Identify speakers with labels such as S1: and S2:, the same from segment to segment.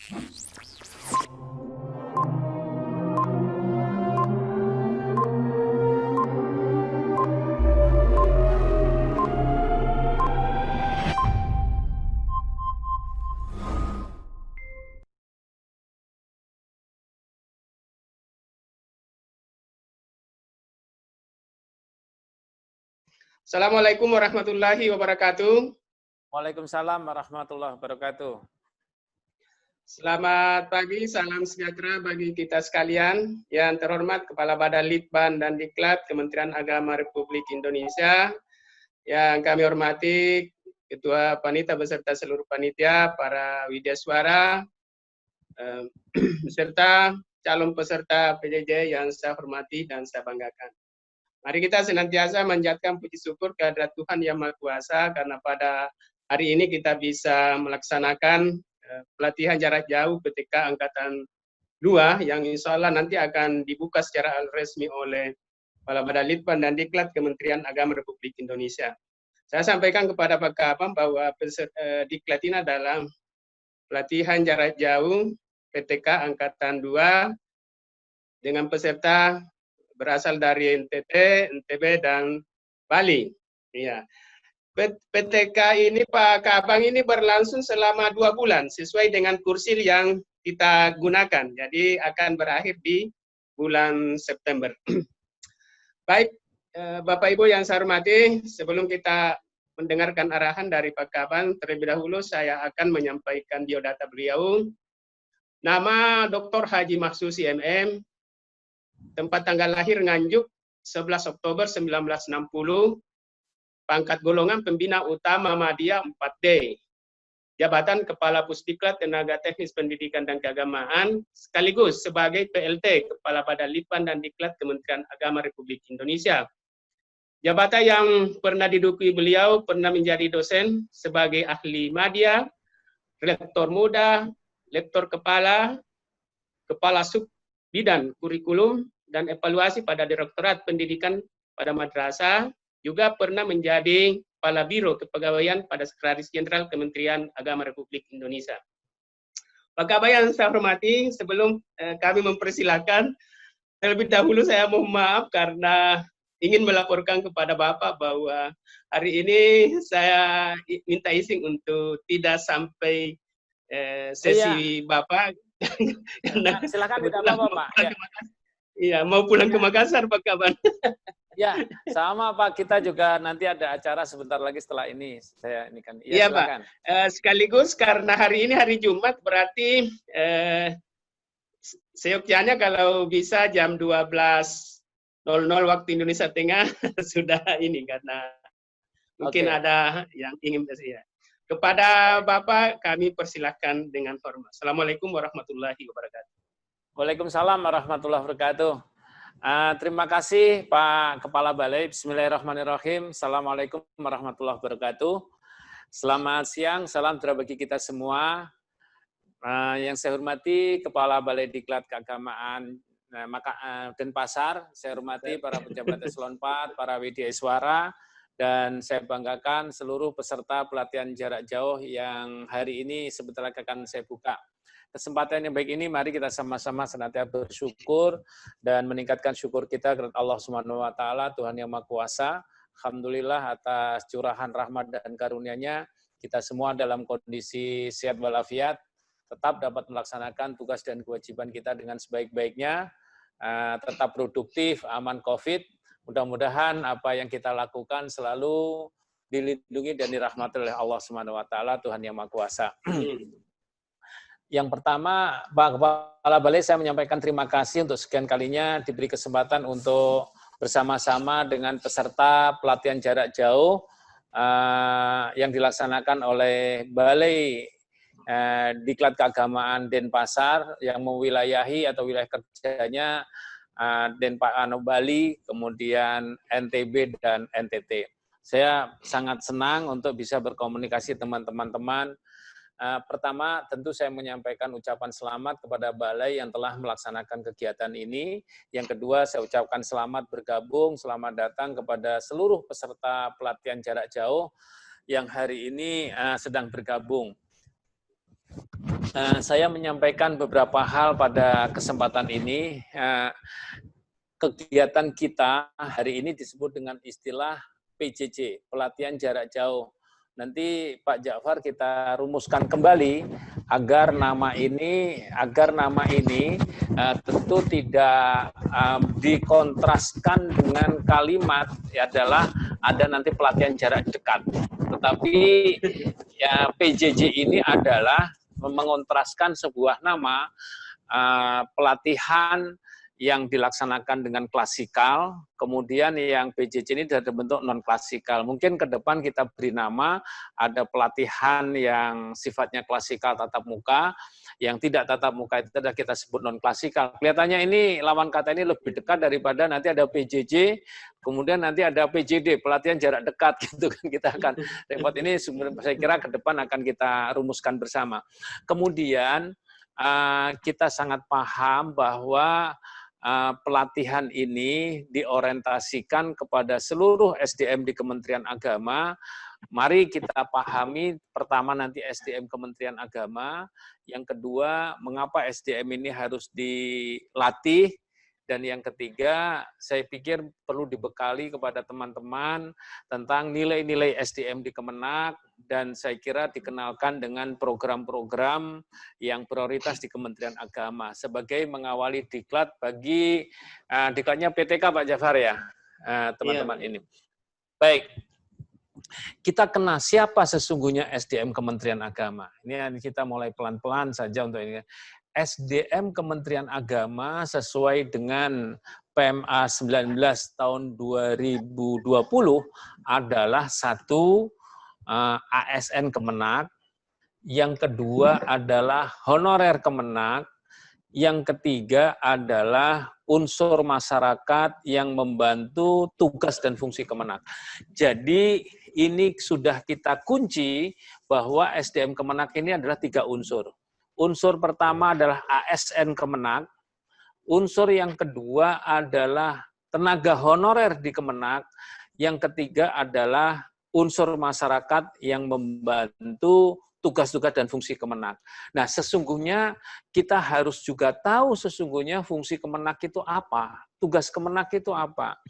S1: Assalamualaikum warahmatullahi wabarakatuh.
S2: Waalaikumsalam warahmatullahi wabarakatuh.
S1: Selamat pagi, salam sejahtera bagi kita sekalian. Yang terhormat Kepala Badan Litbang dan Diklat Kementerian Agama Republik Indonesia, yang kami hormati Ketua Panitia beserta seluruh panitia, para widyaswara, beserta calon peserta PJJ yang saya hormati dan saya banggakan. Mari kita senantiasa menjadikan puji syukur kehadirat Tuhan Yang Maha Kuasa karena pada hari ini kita bisa melaksanakan pelatihan jarak jauh PTK Angkatan 2 yang insya Allah nanti akan dibuka secara resmi oleh Kepala Badan Litbang dan Diklat Kementerian Agama Republik Indonesia. Saya sampaikan kepada Pak Kabam bahwa Diklat ini adalah pelatihan jarak jauh PTK Angkatan 2 dengan peserta berasal dari NTT, NTB, dan Bali. Iya. PTK ini Pak Kabang ini berlangsung selama 2 bulan sesuai dengan kursil yang kita gunakan. Jadi akan berakhir di bulan September. Baik, Bapak Ibu yang saya hormati, sebelum kita mendengarkan arahan dari Pak Kabang, terlebih dahulu saya akan menyampaikan biodata beliau. Nama Dr. Haji Mahsusi MM, tempat tanggal lahir Nganjuk 11 Oktober 1960, pangkat golongan pembina utama Madya 4D, jabatan Kepala Pusdiklat Tenaga Teknis Pendidikan dan Keagamaan, sekaligus sebagai PLT Kepala Badan Litbang dan Diklat Kementerian Agama Republik Indonesia. Jabatan yang pernah diduduki beliau pernah menjadi dosen sebagai ahli Madya, rektor muda, lektor kepala, kepala sub bidang kurikulum, dan evaluasi pada Direktorat Pendidikan pada Madrasah, juga pernah menjadi Kepala Biro Kepegawaian pada Sekretaris Jenderal Kementerian Agama Republik Indonesia. Pak Kabang yang saya hormati, sebelum kami mempersilahkan, terlebih dahulu saya mohon maaf karena ingin melaporkan kepada Bapak bahwa hari ini saya minta izin untuk tidak sampai sesi Bapak.
S2: Silakan, tidak apa-apa, Pak.
S1: Iya, mau pulang ke Makassar, Pak Kabang.
S2: Ya, sama Pak. Kita juga nanti ada acara sebentar lagi setelah ini. Saya ini kan.
S1: Iya, Pak. Sekaligus karena hari ini hari Jumat, berarti seyogyanya kalau bisa jam 12.00 waktu Indonesia Tengah sudah ini karena mungkin ada yang ingin bersedia. Kepada Bapak kami persilahkan dengan hormat. Assalamualaikum warahmatullahi wabarakatuh.
S2: Waalaikumsalam warahmatullahi wabarakatuh. Terima kasih Pak Kepala Balai. Bismillahirrahmanirrahim. Assalamualaikum warahmatullahi wabarakatuh. Selamat siang, salam sejahtera bagi kita semua. Yang saya hormati Kepala Balai Diklat Keagamaan Denpasar, saya hormati para pejabat eselon 4, para widyaswara, dan saya banggakan seluruh peserta pelatihan jarak jauh yang hari ini sebentar lagi akan saya buka. Kesempatan yang baik ini, mari kita sama-sama senantiasa bersyukur dan meningkatkan syukur kita kepada Allah Subhanahu wa Ta'ala, Tuhan Yang Maha Kuasa. Alhamdulillah atas curahan rahmat dan karunia-Nya, kita semua dalam kondisi sehat walafiat, tetap dapat melaksanakan tugas dan kewajiban kita dengan sebaik-baiknya, tetap produktif, aman COVID. Mudah-mudahan apa yang kita lakukan selalu dilindungi dan dirahmati oleh Allah Subhanahu wa Ta'ala, Tuhan Yang Maha Kuasa. Yang pertama, Pak Kepala Balai, saya menyampaikan terima kasih untuk sekian kalinya diberi kesempatan untuk bersama-sama dengan peserta pelatihan jarak jauh yang dilaksanakan oleh Balai Diklat Keagamaan Denpasar yang mewilayahi atau wilayah kerjanya Bali, kemudian NTB dan NTT. Saya sangat senang untuk bisa berkomunikasi teman-teman. Pertama, tentu saya menyampaikan ucapan selamat kepada Balai yang telah melaksanakan kegiatan ini. Yang kedua, saya ucapkan selamat bergabung, selamat datang kepada seluruh peserta pelatihan jarak jauh yang hari ini sedang bergabung. Saya menyampaikan beberapa hal pada kesempatan ini. Kegiatan kita hari ini disebut dengan istilah PJJ, pelatihan jarak jauh. Nanti Pak Ja'far kita rumuskan kembali agar nama ini tentu tidak dikontraskan dengan kalimat adalah ada nanti pelatihan jarak dekat. Tetapi ya PJJ ini adalah mengontraskan sebuah nama pelatihan yang dilaksanakan dengan klasikal, kemudian yang PJJ ini dari bentuk non-klasikal. Mungkin ke depan kita beri nama, ada pelatihan yang sifatnya klasikal tatap muka, yang tidak tatap muka itu adalah kita sebut non-klasikal. Kelihatannya ini lawan kata ini lebih dekat daripada nanti ada PJJ, kemudian nanti ada PJD, pelatihan jarak dekat, gitu kan. Kita akan repot ini, saya kira ke depan akan kita rumuskan bersama. Kemudian kita sangat paham bahwa pelatihan ini diorientasikan kepada seluruh SDM di Kementerian Agama. Mari kita pahami pertama nanti SDM Kementerian Agama, yang kedua mengapa SDM ini harus dilatih, dan yang ketiga saya pikir perlu dibekali kepada teman-teman tentang nilai-nilai SDM di Kemenak, dan saya kira dikenalkan dengan program-program yang prioritas di Kementerian Agama sebagai mengawali diklat bagi diklatnya PTK Pak Ja'far ya, teman-teman ini. Baik, kita kenal siapa sesungguhnya SDM Kementerian Agama. Ini kita mulai pelan-pelan saja untuk ini. SDM Kementerian Agama sesuai dengan PMA 19 tahun 2020 adalah satu ASN Kemenak, yang kedua adalah honorer Kemenak, yang ketiga adalah unsur masyarakat yang membantu tugas dan fungsi Kemenak. Jadi ini sudah kita kunci bahwa SDM Kemenak ini adalah 3 unsur. Unsur pertama adalah ASN Kemenak, unsur yang kedua adalah tenaga honorer di Kemenak, yang ketiga adalah unsur masyarakat yang membantu tugas-tugas dan fungsi Kemenak. Nah, sesungguhnya kita harus juga tahu sesungguhnya fungsi Kemenak itu apa, tugas Kemenak itu apa.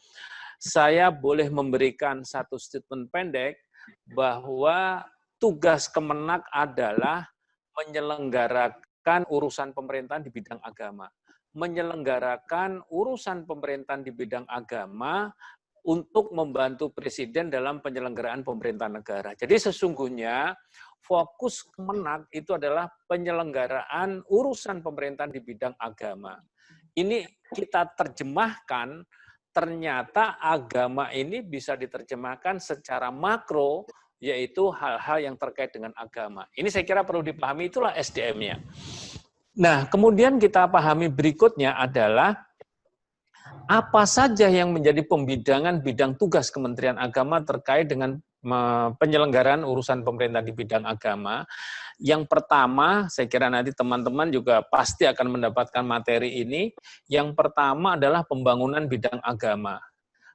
S2: Saya boleh memberikan satu statement pendek bahwa tugas Kemenak adalah menyelenggarakan urusan pemerintahan di bidang agama. Menyelenggarakan urusan pemerintahan di bidang agama untuk membantu Presiden dalam penyelenggaraan pemerintahan negara. Jadi sesungguhnya fokus Kemenak itu adalah penyelenggaraan urusan pemerintahan di bidang agama. Ini kita terjemahkan, ternyata agama ini bisa diterjemahkan secara makro, yaitu hal-hal yang terkait dengan agama. Ini saya kira perlu dipahami, itulah SDM-nya. Nah, kemudian kita pahami berikutnya adalah apa saja yang menjadi pembidangan bidang tugas Kementerian Agama terkait dengan penyelenggaraan urusan pemerintah di bidang agama. Yang pertama, saya kira nanti teman-teman juga pasti akan mendapatkan materi ini. Yang pertama adalah pembangunan bidang agama.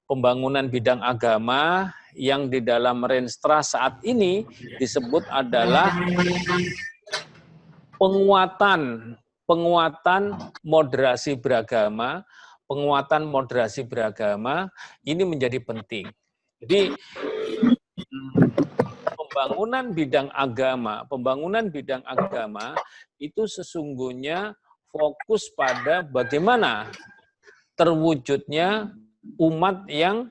S2: Pembangunan bidang agama yang di dalam Renstra saat ini disebut adalah penguatan moderasi beragama. Penguatan moderasi beragama ini menjadi penting. Jadi pembangunan bidang agama itu sesungguhnya fokus pada bagaimana terwujudnya umat yang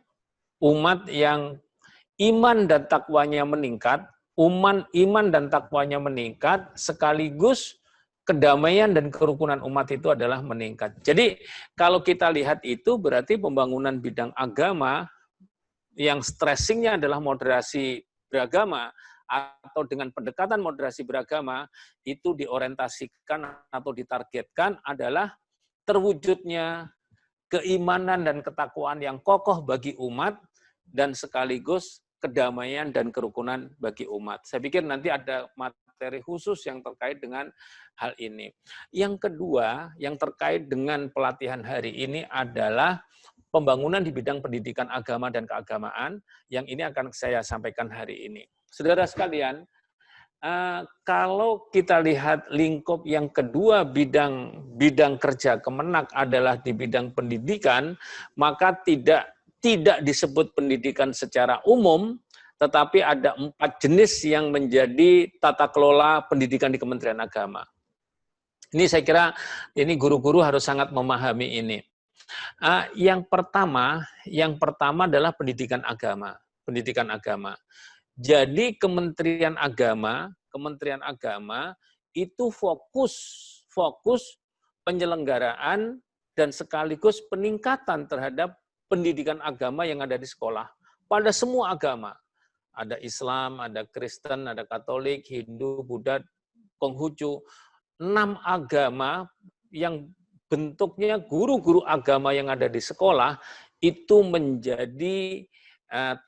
S2: iman dan takwanya meningkat, iman dan takwanya meningkat, sekaligus kedamaian dan kerukunan umat itu adalah meningkat. Jadi kalau kita lihat itu berarti pembangunan bidang agama yang stressingnya adalah moderasi beragama atau dengan pendekatan moderasi beragama itu diorientasikan atau ditargetkan adalah terwujudnya keimanan dan ketakwaan yang kokoh bagi umat dan sekaligus kedamaian dan kerukunan bagi umat. Saya pikir nanti ada materi khusus yang terkait dengan hal ini. Yang kedua, yang terkait dengan pelatihan hari ini adalah pembangunan di bidang pendidikan agama dan keagamaan, yang ini akan saya sampaikan hari ini. Saudara sekalian, Kalau kita lihat lingkup yang kedua bidang kerja Kemenak adalah di bidang pendidikan, maka tidak disebut pendidikan secara umum, tetapi ada 4 jenis yang menjadi tata kelola pendidikan di Kementerian Agama. Ini saya kira ini guru-guru harus sangat memahami ini. Yang pertama adalah pendidikan agama. Pendidikan agama. Jadi Kementerian Agama itu fokus penyelenggaraan dan sekaligus peningkatan terhadap pendidikan agama yang ada di sekolah pada semua agama. Ada Islam, ada Kristen, ada Katolik, Hindu, Buddha, Konghucu. 6 agama yang bentuknya guru-guru agama yang ada di sekolah itu menjadi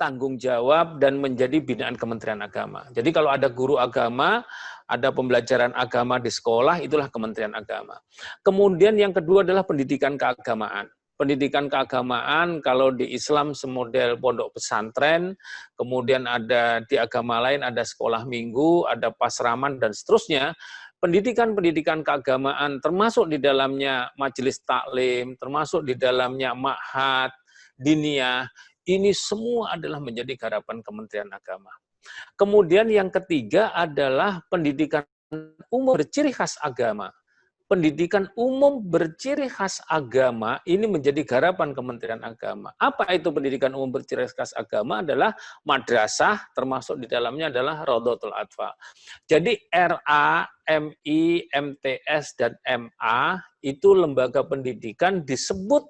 S2: tanggung jawab dan menjadi binaan Kementerian Agama. Jadi kalau ada guru agama, ada pembelajaran agama di sekolah, itulah Kementerian Agama. Kemudian yang kedua adalah pendidikan keagamaan. Pendidikan keagamaan kalau di Islam semodel pondok pesantren, kemudian ada di agama lain ada sekolah minggu, ada pasraman dan seterusnya. Pendidikan keagamaan termasuk di dalamnya majelis taklim, termasuk di dalamnya ma'had, diniyah, ini semua adalah menjadi garapan Kementerian Agama. Kemudian yang ketiga adalah pendidikan umum berciri khas agama. Pendidikan umum berciri khas agama ini menjadi garapan Kementerian Agama. Apa itu pendidikan umum berciri khas agama? Adalah madrasah, termasuk di dalamnya adalah Raudhatul Atfal. Jadi RA, MI, MTS, dan MA itu lembaga pendidikan disebut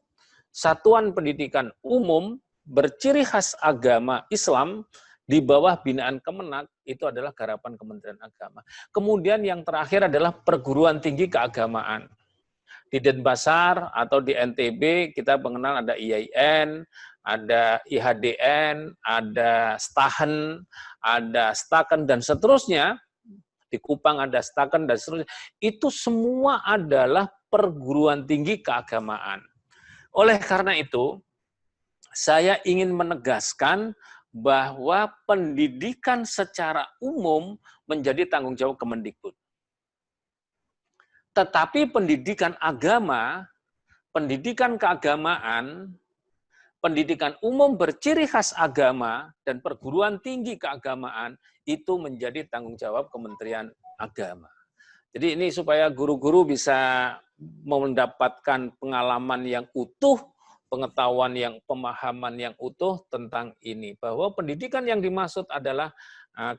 S2: satuan pendidikan umum berciri khas agama Islam di bawah binaan Kemenak, itu adalah garapan Kementerian Agama. Kemudian yang terakhir adalah perguruan tinggi keagamaan. Di Denpasar atau di NTB kita mengenal ada IAIN, ada IHDN, ada Stahen, ada Staken, dan seterusnya. Di Kupang ada Staken, dan seterusnya. Itu semua adalah perguruan tinggi keagamaan. Oleh karena itu, saya ingin menegaskan bahwa pendidikan secara umum menjadi tanggung jawab Kemendikbud. Tetapi pendidikan agama, pendidikan keagamaan, pendidikan umum berciri khas agama, dan perguruan tinggi keagamaan itu menjadi tanggung jawab Kementerian Agama. Jadi ini supaya guru-guru bisa mendapatkan pengalaman yang utuh, pemahaman yang utuh tentang ini. Bahwa pendidikan yang dimaksud adalah,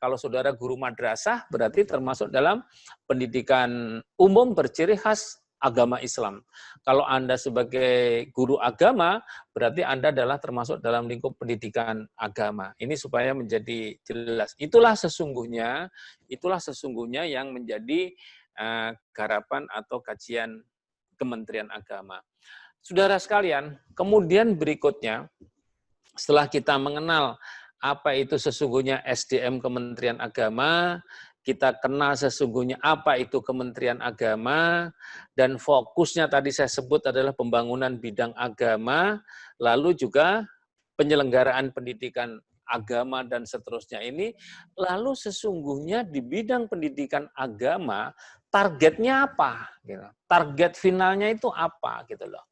S2: kalau saudara guru madrasah, berarti termasuk dalam pendidikan umum berciri khas agama Islam. Kalau Anda sebagai guru agama, berarti Anda adalah termasuk dalam lingkup pendidikan agama. Ini supaya menjadi jelas. Itulah sesungguhnya yang menjadi garapan atau kajian Kementerian Agama. Saudara sekalian, kemudian berikutnya, setelah kita mengenal apa itu sesungguhnya SDM Kementerian Agama, kita kenal sesungguhnya apa itu Kementerian Agama, dan fokusnya tadi saya sebut adalah pembangunan bidang agama, lalu juga penyelenggaraan pendidikan agama dan seterusnya ini, lalu sesungguhnya di bidang pendidikan agama, targetnya apa? Target finalnya itu apa? Gitu loh.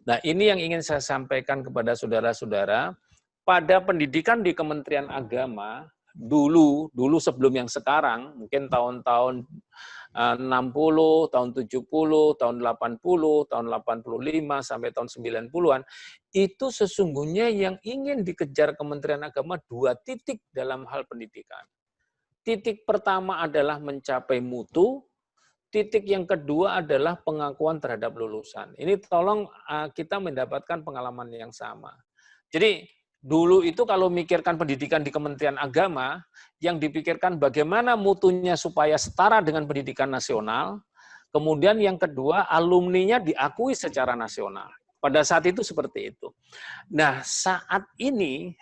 S2: Nah, ini yang ingin saya sampaikan kepada saudara-saudara. Pada pendidikan di Kementerian Agama, dulu sebelum yang sekarang, mungkin tahun-tahun 60, tahun 70, tahun 80, tahun 85, sampai tahun 90-an, itu sesungguhnya yang ingin dikejar Kementerian Agama 2 titik dalam hal pendidikan. Titik pertama adalah mencapai mutu, titik yang kedua adalah pengakuan terhadap lulusan. Ini tolong kita mendapatkan pengalaman yang sama. Jadi dulu itu kalau mikirkan pendidikan di Kementerian Agama, yang dipikirkan bagaimana mutunya supaya setara dengan pendidikan nasional, kemudian yang kedua alumninya diakui secara nasional. Pada saat itu seperti itu. Nah, saat ini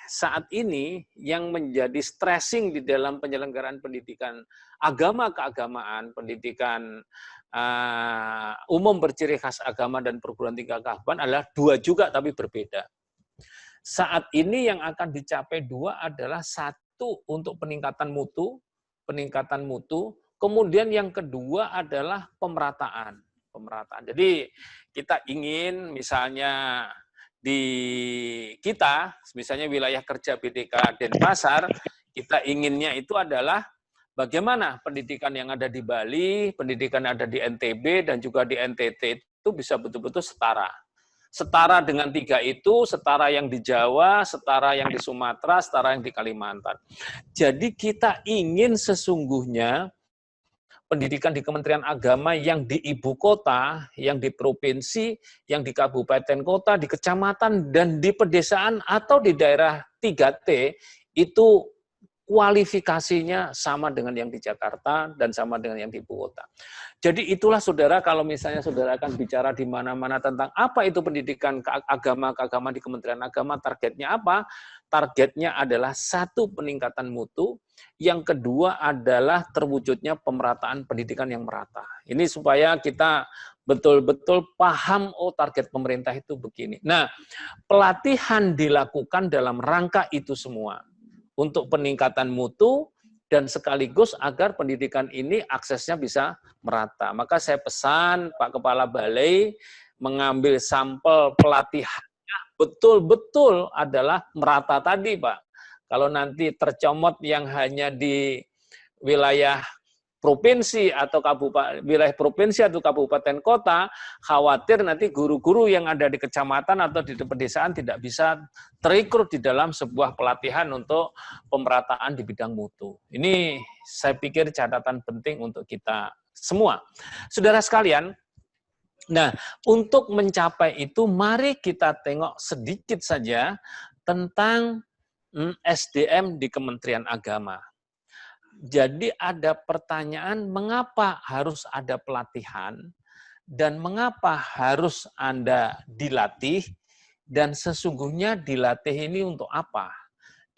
S2: yang menjadi stressing di dalam penyelenggaraan pendidikan agama keagamaan, pendidikan umum berciri khas agama dan perguruan tinggi keagamaan adalah 2 juga tapi berbeda. Saat ini yang akan dicapai 2 adalah 1 untuk peningkatan mutu, peningkatan mutu. Kemudian yang kedua adalah pemerataan. Jadi kita ingin misalnya di kita, misalnya wilayah kerja BDK Denpasar, kita inginnya itu adalah bagaimana pendidikan yang ada di Bali, pendidikan yang ada di NTB, dan juga di NTT itu bisa betul-betul setara. Setara dengan tiga itu, setara yang di Jawa, setara yang di Sumatera, setara yang di Kalimantan. Jadi kita ingin sesungguhnya pendidikan di Kementerian Agama yang di ibu kota, yang di provinsi, yang di kabupaten kota, di kecamatan, dan di pedesaan atau di daerah 3T, itu kualifikasinya sama dengan yang di Jakarta dan sama dengan yang di ibu kota. Jadi itulah saudara, kalau misalnya saudara akan bicara di mana-mana tentang apa itu pendidikan agama di Kementerian Agama, targetnya apa? Targetnya adalah satu, peningkatan mutu, yang kedua adalah terwujudnya pemerataan pendidikan yang merata. Ini supaya kita betul-betul paham, oh target pemerintah itu begini. Nah, pelatihan dilakukan dalam rangka itu semua, untuk peningkatan mutu dan sekaligus agar pendidikan ini aksesnya bisa merata. Maka saya pesan Pak Kepala Balai mengambil sampel pelatihannya betul-betul adalah merata tadi, Pak. Kalau nanti tercomot yang hanya di wilayah provinsi atau kabupaten, wilayah provinsi atau kabupaten kota, khawatir nanti guru-guru yang ada di kecamatan atau di pedesaan tidak bisa terikut di dalam sebuah pelatihan untuk pemerataan di bidang mutu. Ini saya pikir catatan penting untuk kita semua. Saudara sekalian, nah untuk mencapai itu mari kita tengok sedikit saja tentang SDM di Kementerian Agama. Jadi ada pertanyaan, mengapa harus ada pelatihan dan mengapa harus Anda dilatih, dan sesungguhnya dilatih ini untuk apa?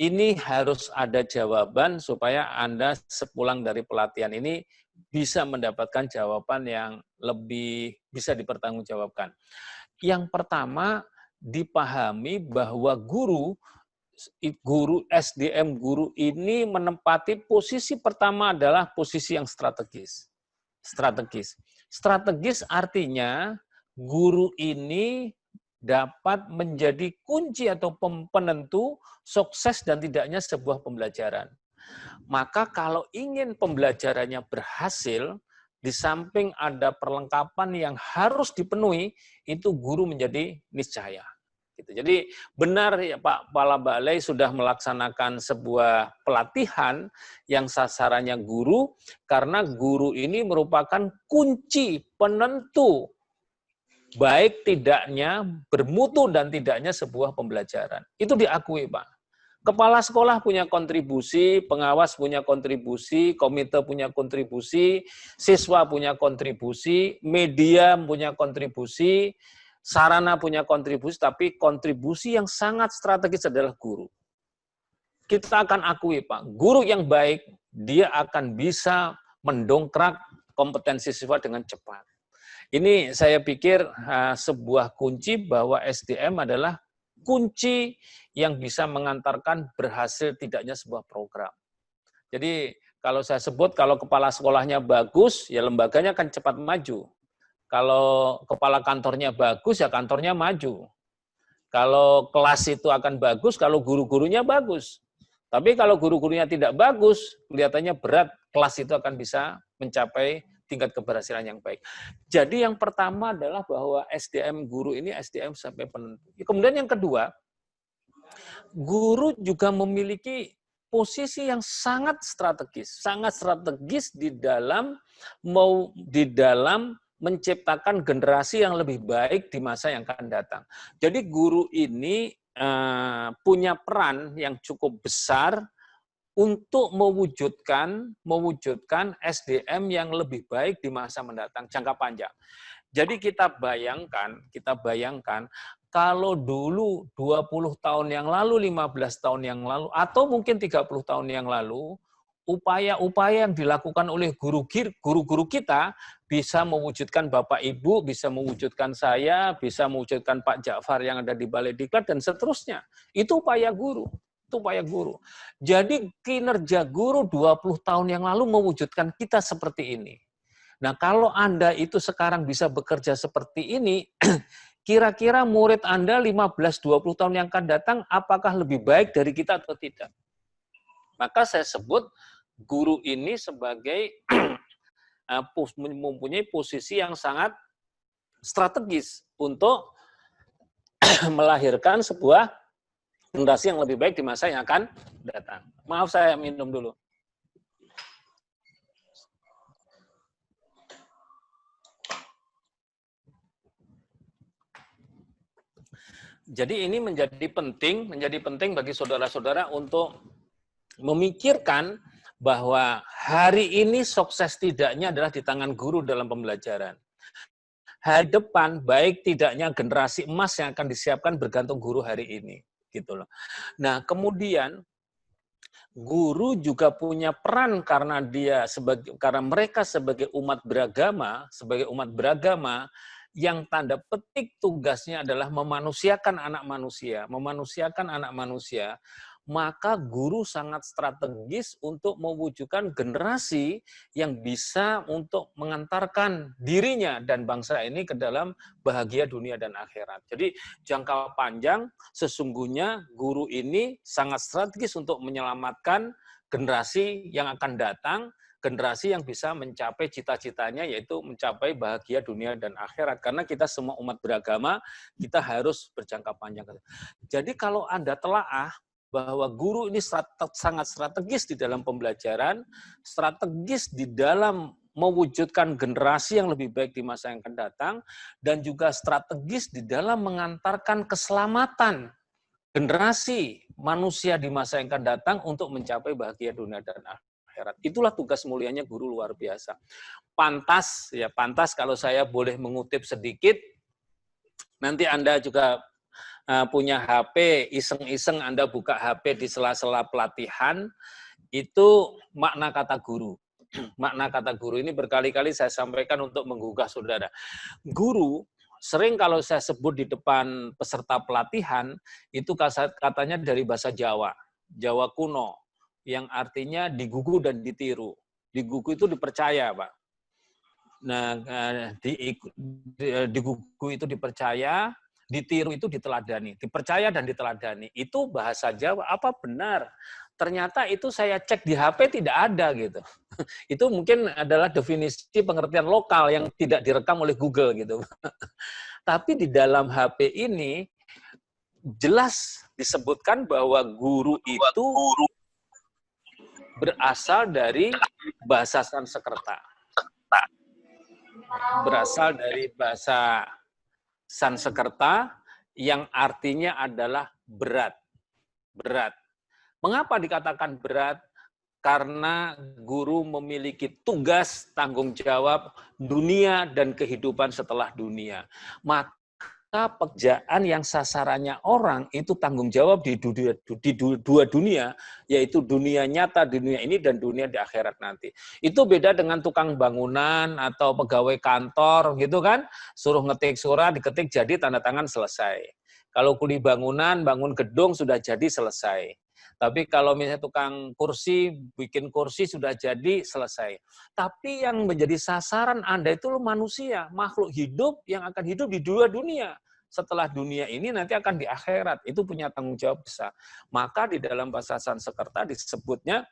S2: Ini harus ada jawaban supaya Anda sepulang dari pelatihan ini bisa mendapatkan jawaban yang lebih bisa dipertanggungjawabkan. Yang pertama, dipahami bahwa guru SDM guru ini menempati posisi pertama adalah posisi yang strategis. Strategis artinya guru ini dapat menjadi kunci atau penentu sukses dan tidaknya sebuah pembelajaran. Maka kalau ingin pembelajarannya berhasil, di samping ada perlengkapan yang harus dipenuhi, itu guru menjadi niscaya. Jadi benar ya Pak Kepala Balai sudah melaksanakan sebuah pelatihan yang sasarannya guru, karena guru ini merupakan kunci penentu baik tidaknya bermutu dan tidaknya sebuah pembelajaran. Itu diakui Pak. Kepala sekolah punya kontribusi, pengawas punya kontribusi, komite punya kontribusi, siswa punya kontribusi, media punya kontribusi, sarana punya kontribusi, tapi kontribusi yang sangat strategis adalah guru. Kita akan akui, Pak, guru yang baik, dia akan bisa mendongkrak kompetensi siswa dengan cepat. Ini saya pikir sebuah kunci bahwa SDM adalah kunci yang bisa mengantarkan berhasil tidaknya sebuah program. Jadi kalau saya sebut, kalau kepala sekolahnya bagus, ya lembaganya akan cepat maju. Kalau kepala kantornya bagus, ya kantornya maju. Kalau kelas itu akan bagus, kalau guru-gurunya bagus. Tapi kalau guru-gurunya tidak bagus, kelihatannya berat, kelas itu akan bisa mencapai tingkat keberhasilan yang baik. Jadi yang pertama adalah bahwa SDM guru ini SDM sampai penentu. Kemudian yang kedua, guru juga memiliki posisi yang sangat strategis di dalam menciptakan generasi yang lebih baik di masa yang akan datang. Jadi guru ini punya peran yang cukup besar untuk mewujudkan SDM yang lebih baik di masa mendatang, jangka panjang. Jadi kita bayangkan kalau dulu 20 tahun yang lalu, 15 tahun yang lalu, atau mungkin 30 tahun yang lalu, upaya-upaya yang dilakukan oleh guru-guru kita bisa mewujudkan Bapak Ibu, bisa mewujudkan saya, bisa mewujudkan Pak Ja'far yang ada di Balai Diklat, dan seterusnya. Itu upaya guru. upaya guru. Jadi kinerja guru 20 tahun yang lalu mewujudkan kita seperti ini. Nah, kalau Anda itu sekarang bisa bekerja seperti ini, kira-kira murid Anda 15-20 tahun yang akan datang, apakah lebih baik dari kita atau tidak? Maka saya sebut guru ini sebagai mempunyai posisi yang sangat strategis untuk melahirkan sebuah generasi yang lebih baik di masa yang akan datang. Maaf, saya minum dulu. Jadi ini menjadi penting bagi saudara-saudara untuk memikirkan bahwa hari ini sukses tidaknya adalah di tangan guru dalam pembelajaran. Hari depan baik tidaknya generasi emas yang akan disiapkan bergantung guru hari ini, gitu loh. Nah, kemudian guru juga punya peran karena mereka sebagai umat beragama yang tanda petik tugasnya adalah memanusiakan anak manusia, maka guru sangat strategis untuk mewujudkan generasi yang bisa untuk mengantarkan dirinya dan bangsa ini ke dalam bahagia dunia dan akhirat. Jadi jangka panjang sesungguhnya guru ini sangat strategis untuk menyelamatkan generasi yang akan datang, generasi yang bisa mencapai cita-citanya, yaitu mencapai bahagia dunia dan akhirat. Karena kita semua umat beragama, kita harus berjangka panjang. Jadi kalau Anda telaah bahwa guru ini sangat strategis di dalam pembelajaran, strategis di dalam mewujudkan generasi yang lebih baik di masa yang akan datang, dan juga strategis di dalam mengantarkan keselamatan generasi manusia di masa yang akan datang untuk mencapai bahagia dunia dan akhirat. Itulah tugas mulianya guru luar biasa. Pantas kalau saya boleh mengutip sedikit, nanti Anda juga punya HP, iseng-iseng Anda buka HP di sela-sela pelatihan, itu makna kata guru. Makna kata guru ini berkali-kali saya sampaikan untuk menggugah saudara. Guru, sering kalau saya sebut di depan peserta pelatihan, itu katanya dari bahasa Jawa, Jawa kuno, yang artinya digugu dan ditiru. Digugu itu dipercaya, Pak. Nah, digugu itu dipercaya, ditiru itu diteladani, dipercaya dan diteladani. Itu bahasa Jawa. Apa benar? Ternyata itu saya cek di HP tidak ada gitu. Itu mungkin adalah definisi pengertian lokal yang tidak direkam oleh Google gitu. Tapi di dalam HP ini jelas disebutkan bahwa guru itu berasal dari bahasa Sanskerta. Berasal dari bahasa Sanskerta yang artinya adalah berat. Berat. Mengapa dikatakan berat? Karena guru memiliki tugas tanggung jawab dunia dan kehidupan setelah dunia. Maka pekerjaan yang sasarannya orang itu tanggung jawab di dua dunia, yaitu dunia nyata, dunia ini, dan dunia di akhirat nanti. Itu beda dengan tukang bangunan atau pegawai kantor gitu kan, suruh ngetik surat, diketik jadi, tanda tangan, selesai. Kalau kuli bangunan, bangun gedung sudah jadi, selesai. Tapi kalau misalnya tukang kursi, bikin kursi sudah jadi, selesai. Tapi yang menjadi sasaran Anda itu manusia, makhluk hidup yang akan hidup di dua dunia. Setelah dunia ini nanti akan di akhirat. Itu punya tanggung jawab besar. Maka di dalam bahasa Sanskerta disebutnya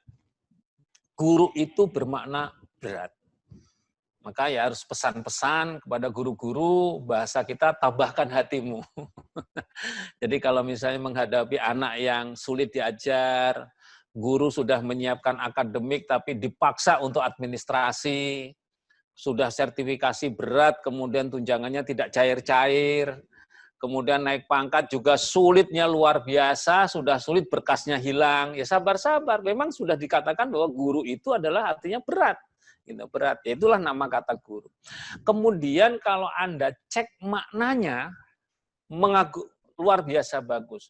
S2: guru itu bermakna berat. Maka ya harus pesan-pesan kepada guru-guru, bahasa kita tabahkan hatimu. Jadi kalau misalnya menghadapi anak yang sulit diajar, guru sudah menyiapkan akademik tapi dipaksa untuk administrasi, sudah sertifikasi berat, kemudian tunjangannya tidak cair-cair, kemudian naik pangkat juga sulitnya luar biasa, sudah sulit berkasnya hilang, ya sabar-sabar, memang sudah dikatakan bahwa guru itu adalah artinya berat. Gitu, berat. Itulah nama kata guru. Kemudian kalau Anda cek maknanya, luar biasa bagus.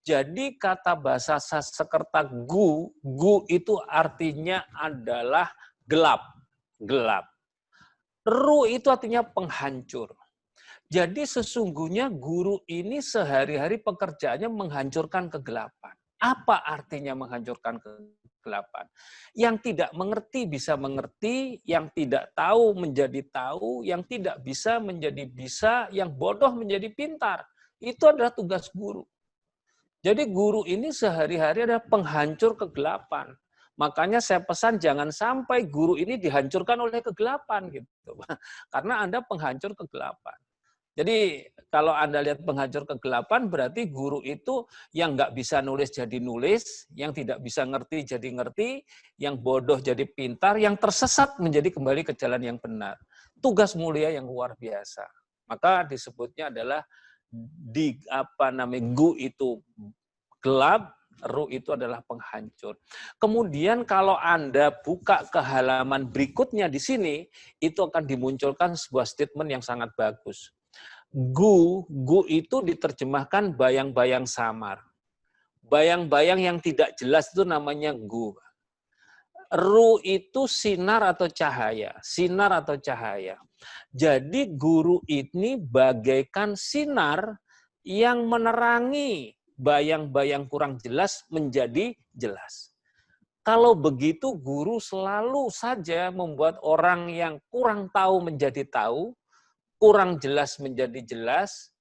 S2: Jadi kata bahasa Sanskerta gu itu artinya adalah gelap. Gelap. Ru itu artinya penghancur. Jadi sesungguhnya guru ini sehari-hari pekerjaannya menghancurkan kegelapan. Apa artinya menghancurkan kegelapan? Yang tidak mengerti bisa mengerti, yang tidak tahu menjadi tahu, yang tidak bisa menjadi bisa, yang bodoh menjadi pintar. Itu adalah tugas guru. Jadi guru ini sehari-hari adalah penghancur kegelapan. Makanya saya pesan jangan sampai guru ini dihancurkan oleh kegelapan gitu. Karena Anda penghancur kegelapan. Jadi kalau Anda lihat penghancur kegelapan berarti guru itu yang nggak bisa nulis jadi nulis, yang tidak bisa ngerti jadi ngerti, yang bodoh jadi pintar, yang tersesat menjadi kembali ke jalan yang benar. Tugas mulia yang luar biasa. Maka disebutnya adalah gu itu gelap, ru itu adalah penghancur. Kemudian kalau Anda buka ke halaman berikutnya di sini, itu akan dimunculkan sebuah statement yang sangat bagus. Gu itu diterjemahkan bayang-bayang samar. Bayang-bayang yang tidak jelas itu namanya gu. Ru itu sinar atau cahaya. Sinar atau cahaya. Jadi guru ini bagaikan sinar yang menerangi bayang-bayang kurang jelas menjadi jelas. Kalau begitu guru selalu saja membuat orang yang kurang tahu menjadi tahu, kurang jelas menjadi jelas,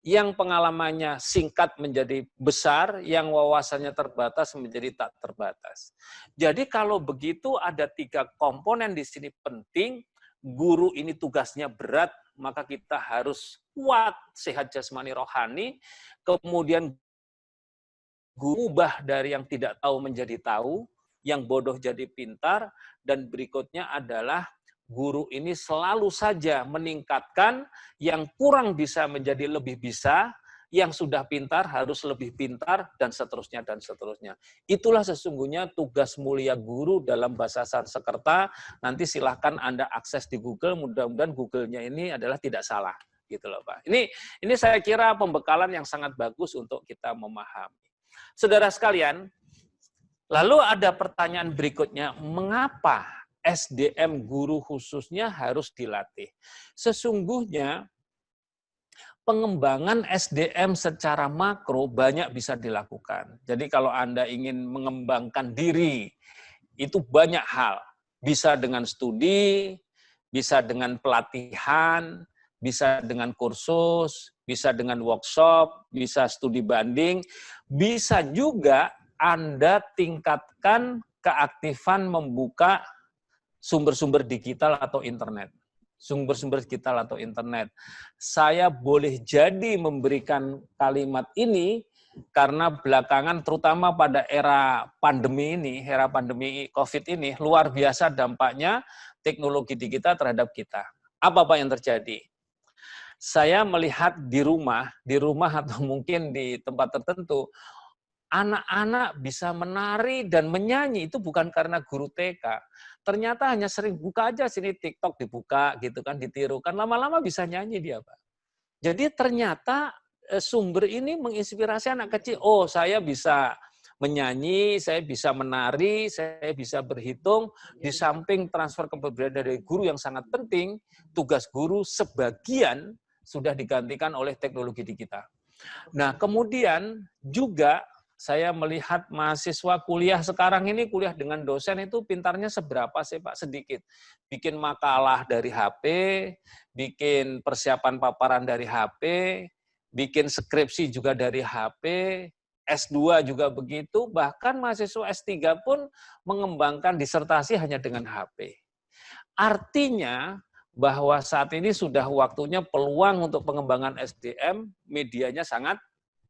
S2: yang pengalamannya singkat menjadi besar, yang wawasannya terbatas menjadi tak terbatas. Jadi kalau begitu ada 3 komponen di sini penting, guru ini tugasnya berat, maka kita harus kuat, sehat jasmani rohani, kemudian guru ubah dari yang tidak tahu menjadi tahu, yang bodoh jadi pintar, dan berikutnya adalah guru ini selalu saja meningkatkan yang kurang bisa menjadi lebih bisa, yang sudah pintar harus lebih pintar, dan seterusnya, dan seterusnya. Itulah sesungguhnya tugas mulia guru dalam bahasa Sanskerta. Nanti silahkan Anda akses di Google, mudah-mudahan Google-nya ini adalah tidak salah. Gitu loh, Pak. Ini saya kira pembekalan yang sangat bagus untuk kita memahami. Saudara sekalian, lalu ada pertanyaan berikutnya, mengapa SDM guru khususnya harus dilatih? Sesungguhnya pengembangan SDM secara makro banyak bisa dilakukan. Jadi kalau Anda ingin mengembangkan diri, itu banyak hal. Bisa dengan studi, bisa dengan pelatihan, bisa dengan kursus, bisa dengan workshop, bisa studi banding, bisa juga Anda tingkatkan keaktifan membuka sumber-sumber digital atau internet. Sumber-sumber digital atau internet. Saya boleh jadi memberikan kalimat ini karena belakangan terutama pada era pandemi COVID ini, luar biasa dampaknya teknologi digital terhadap kita. Apa yang terjadi? Saya melihat di rumah atau mungkin di tempat tertentu, anak-anak bisa menari dan menyanyi itu bukan karena guru TK. Ternyata hanya sering buka aja sini TikTok dibuka gitu kan, ditirukan, lama-lama bisa nyanyi dia, Pak. Jadi ternyata sumber ini menginspirasi anak kecil. Oh, saya bisa menyanyi, saya bisa menari, saya bisa berhitung. Di samping transfer kepribadian dari guru yang sangat penting, tugas guru sebagian sudah digantikan oleh teknologi digital. Nah, kemudian juga saya melihat mahasiswa kuliah sekarang ini, kuliah dengan dosen itu pintarnya seberapa sih Pak? Sedikit. Bikin makalah dari HP, bikin persiapan paparan dari HP, bikin skripsi juga dari HP, S2 juga begitu, bahkan mahasiswa S3 pun mengembangkan disertasi hanya dengan HP. Artinya bahwa saat ini sudah waktunya peluang untuk pengembangan SDM, medianya sangat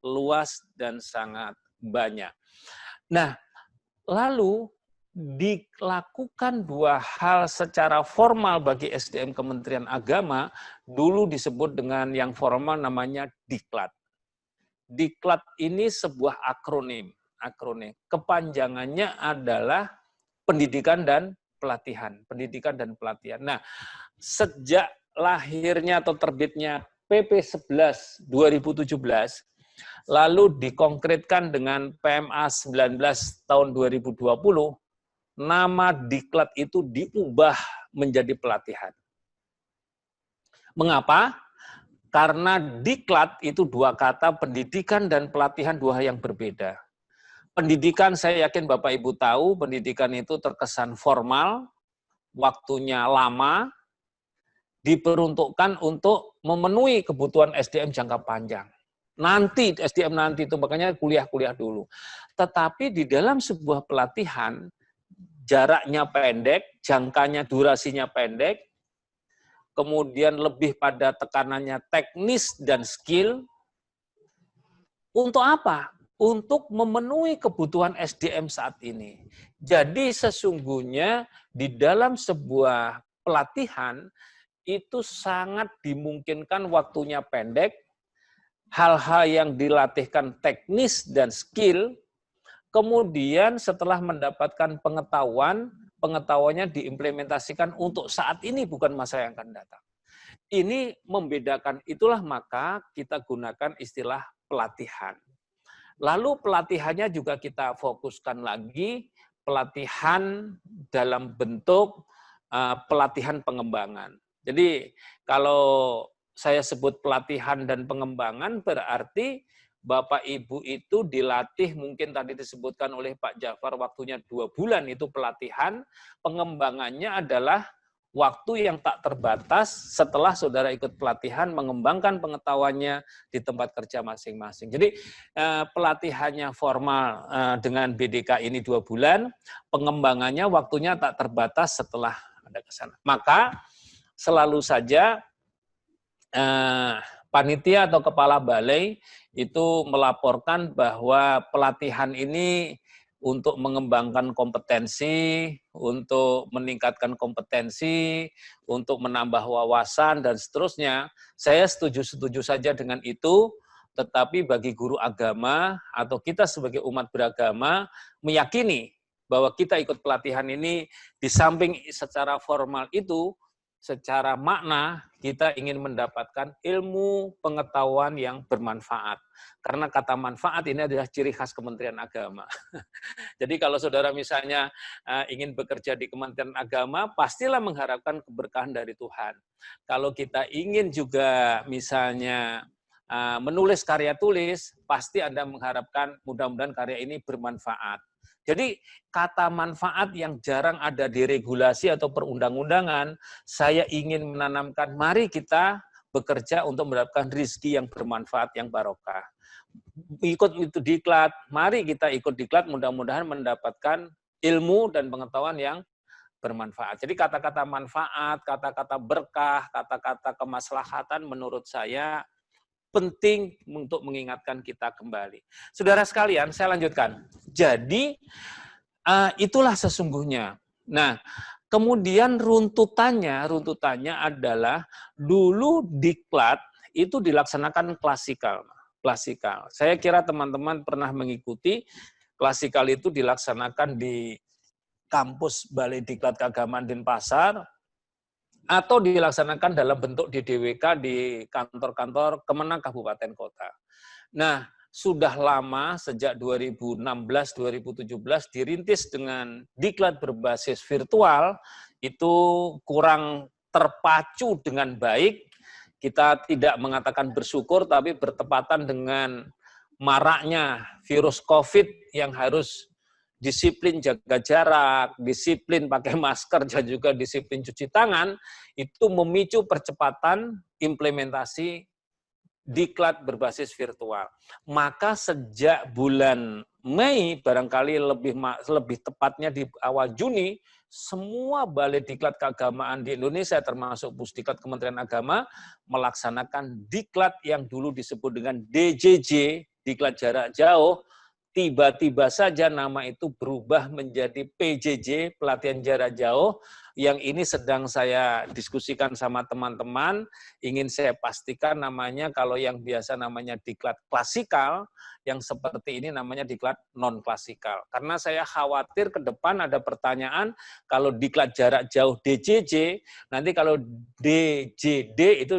S2: luas dan sangat banyak. Nah, lalu dilakukan 2 hal secara formal bagi SDM Kementerian Agama, dulu disebut dengan yang formal namanya Diklat. Diklat ini sebuah akronim. Kepanjangannya adalah pendidikan dan pelatihan. Pendidikan dan pelatihan. Nah, sejak lahirnya atau terbitnya PP 11 2017, lalu dikonkretkan dengan PMA 19 tahun 2020, nama Diklat itu diubah menjadi pelatihan. Mengapa? Karena Diklat itu 2 kata, pendidikan dan pelatihan 2 hal yang berbeda. pendidikan, saya yakin Bapak Ibu tahu, pendidikan itu terkesan formal, waktunya lama, diperuntukkan untuk memenuhi kebutuhan SDM jangka panjang. Nanti, SDM nanti itu, makanya kuliah-kuliah dulu. Tetapi di dalam sebuah pelatihan, jaraknya pendek, jangkanya, durasinya pendek, kemudian lebih pada tekanannya teknis dan skill. Untuk apa? Untuk memenuhi kebutuhan SDM saat ini. Jadi sesungguhnya di dalam sebuah pelatihan itu sangat dimungkinkan waktunya pendek, hal-hal yang dilatihkan teknis dan skill, kemudian setelah mendapatkan pengetahuan, pengetahuannya diimplementasikan untuk saat ini, bukan masa yang akan datang. Ini membedakan, itulah maka kita gunakan istilah pelatihan. Lalu pelatihannya juga kita fokuskan lagi, pelatihan dalam bentuk pelatihan pengembangan. Jadi kalau saya sebut pelatihan dan pengembangan berarti Bapak Ibu itu dilatih, mungkin tadi disebutkan oleh Pak Jafar waktunya 2 bulan itu pelatihan, pengembangannya adalah waktu yang tak terbatas setelah saudara ikut pelatihan mengembangkan pengetahuannya di tempat kerja masing-masing. Jadi pelatihannya formal dengan BDK ini 2 bulan, pengembangannya waktunya tak terbatas setelah ada ke sana. Maka selalu saja panitia atau kepala balai itu melaporkan bahwa pelatihan ini untuk mengembangkan kompetensi, untuk meningkatkan kompetensi, untuk menambah wawasan, dan seterusnya. Saya setuju-setuju saja dengan itu, tetapi bagi guru agama atau kita sebagai umat beragama meyakini bahwa kita ikut pelatihan ini di samping secara formal itu, secara makna kita ingin mendapatkan ilmu pengetahuan yang bermanfaat. Karena kata manfaat ini adalah ciri khas Kementerian Agama. Jadi kalau saudara misalnya ingin bekerja di Kementerian Agama, pastilah mengharapkan keberkahan dari Tuhan. Kalau kita ingin juga misalnya menulis karya tulis, pasti Anda mengharapkan mudah-mudahan karya ini bermanfaat. Jadi kata manfaat yang jarang ada di regulasi atau perundang-undangan, saya ingin menanamkan, mari kita bekerja untuk mendapatkan rezeki yang bermanfaat, yang barokah. Ikut itu diklat, mari kita ikut diklat, mudah-mudahan mendapatkan ilmu dan pengetahuan yang bermanfaat. Jadi kata-kata manfaat, kata-kata berkah, kata-kata kemaslahatan menurut saya penting untuk mengingatkan kita kembali. Saudara sekalian, saya lanjutkan. Jadi, itulah sesungguhnya. Nah, kemudian runtutannya adalah dulu diklat itu dilaksanakan klasikal. Saya kira teman-teman pernah mengikuti klasikal itu dilaksanakan di kampus Balai Diklat Keagamaan Denpasar, atau dilaksanakan dalam bentuk di DWK di kantor-kantor Kemenang Kabupaten Kota. Nah, sudah lama sejak 2016-2017 dirintis dengan diklat berbasis virtual, itu kurang terpacu dengan baik. Kita tidak mengatakan bersyukur, tapi bertepatan dengan maraknya virus COVID yang harus disiplin jaga jarak, disiplin pakai masker, dan juga disiplin cuci tangan, itu memicu percepatan implementasi diklat berbasis virtual. Maka sejak bulan Mei, barangkali lebih tepatnya di awal Juni, semua balai diklat keagamaan di Indonesia, termasuk Pusdiklat Kementerian Agama, melaksanakan diklat yang dulu disebut dengan DJJ, diklat jarak jauh. Tiba-tiba saja nama itu berubah menjadi PJJ, pelatihan jarak jauh, yang ini sedang saya diskusikan sama teman-teman, ingin saya pastikan namanya, kalau yang biasa namanya diklat klasikal, yang seperti ini namanya diklat non-klasikal. Karena saya khawatir ke depan ada pertanyaan, kalau diklat jarak jauh DJJ, nanti kalau DJD itu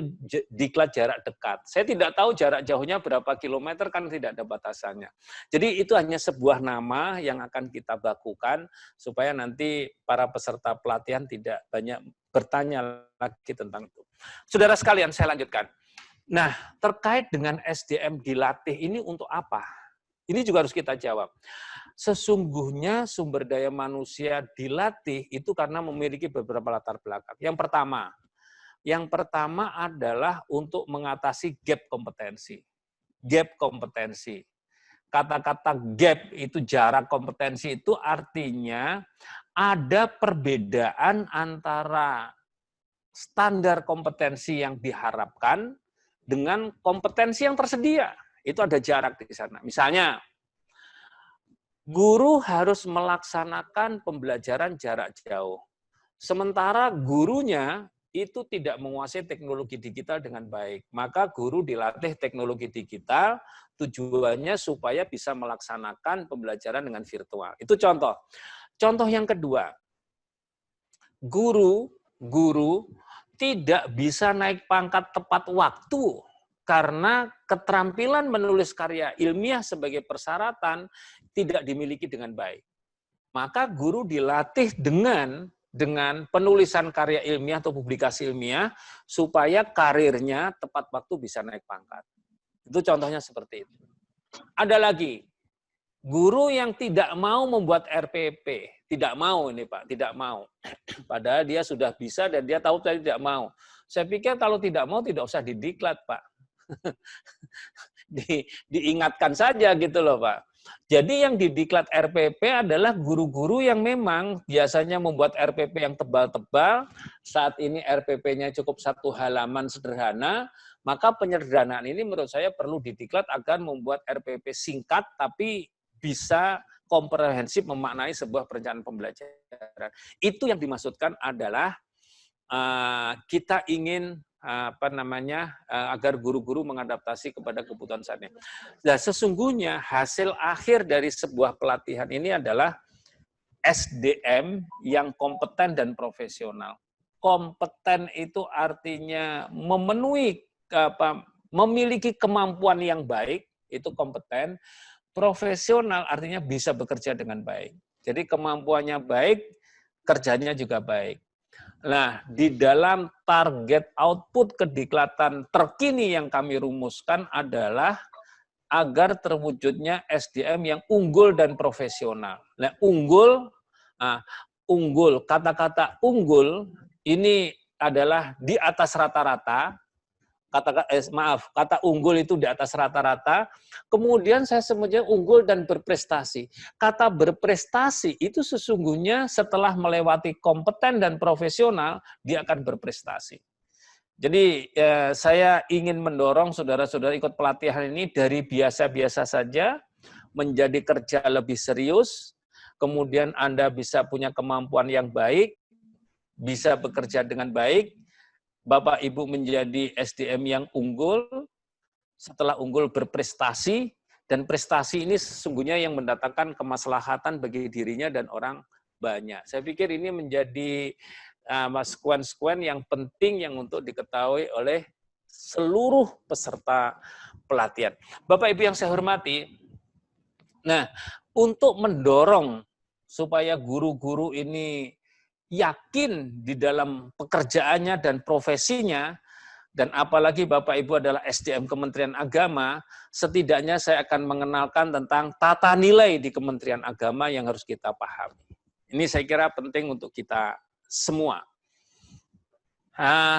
S2: diklat jarak dekat. Saya tidak tahu jarak jauhnya berapa kilometer, kan tidak ada batasannya. Jadi itu hanya sebuah nama yang akan kita bakukan supaya nanti para peserta pelatihan tidak banyak bertanya lagi tentang itu. Saudara sekalian, saya lanjutkan. Nah, terkait dengan SDM dilatih ini untuk apa? Ini juga harus kita jawab. Sesungguhnya sumber daya manusia dilatih itu karena memiliki beberapa latar belakang. Yang pertama adalah untuk mengatasi gap kompetensi. Gap kompetensi. Kata-kata gap itu jarak kompetensi itu artinya ada perbedaan antara standar kompetensi yang diharapkan dengan kompetensi yang tersedia. Itu ada jarak di sana. Misalnya, guru harus melaksanakan pembelajaran jarak jauh. Sementara gurunya itu tidak menguasai teknologi digital dengan baik. Maka guru dilatih teknologi digital, tujuannya supaya bisa melaksanakan pembelajaran dengan virtual. Itu contoh. Contoh yang kedua, guru tidak bisa naik pangkat tepat waktu karena keterampilan menulis karya ilmiah sebagai persyaratan tidak dimiliki dengan baik. Maka guru dilatih dengan penulisan karya ilmiah atau publikasi ilmiah supaya karirnya tepat waktu bisa naik pangkat. Itu contohnya seperti itu. Ada lagi, guru yang tidak mau membuat RPP, tidak mau ini Pak, tidak mau. Padahal dia sudah bisa dan dia tahu tadi tidak mau. Saya pikir kalau tidak mau tidak usah didiklat Pak. Diingatkan saja gitu loh Pak. Jadi yang didiklat RPP adalah guru-guru yang memang biasanya membuat RPP yang tebal-tebal. Saat ini RPP-nya cukup 1 halaman sederhana, maka penyederhanaan ini menurut saya perlu didiklat agar membuat RPP singkat tapi bisa komprehensif memaknai sebuah perencanaan pembelajaran. Itu yang dimaksudkan adalah kita ingin agar guru-guru mengadaptasi kepada kebutuhan saatnya. Nah, sesungguhnya hasil akhir dari sebuah pelatihan ini adalah SDM yang kompeten dan profesional. Kompeten itu artinya memiliki kemampuan yang baik, itu kompeten. Profesional artinya bisa bekerja dengan baik. Jadi kemampuannya baik, kerjanya juga baik. Nah, di dalam target output kediklatan terkini yang kami rumuskan adalah agar terwujudnya SDM yang unggul dan profesional. Nah, unggul, kata-kata unggul ini adalah di atas rata-rata. Kata unggul itu di atas rata-rata. Kemudian saya sebutnya unggul dan berprestasi. Kata berprestasi itu sesungguhnya setelah melewati kompeten dan profesional, dia akan berprestasi. Jadi saya ingin mendorong saudara-saudara ikut pelatihan ini dari biasa-biasa saja, menjadi kerja lebih serius, kemudian Anda bisa punya kemampuan yang baik, bisa bekerja dengan baik, Bapak Ibu menjadi SDM yang unggul, setelah unggul berprestasi, dan prestasi ini sesungguhnya yang mendatangkan kemaslahatan bagi dirinya dan orang banyak. Saya pikir ini menjadi sekuen-sekuen yang penting yang untuk diketahui oleh seluruh peserta pelatihan. Bapak Ibu yang saya hormati, nah untuk mendorong supaya guru-guru ini yakin di dalam pekerjaannya dan profesinya, dan apalagi Bapak Ibu adalah SDM Kementerian Agama, setidaknya saya akan mengenalkan tentang tata nilai di Kementerian Agama yang harus kita pahami. Ini saya kira penting untuk kita semua.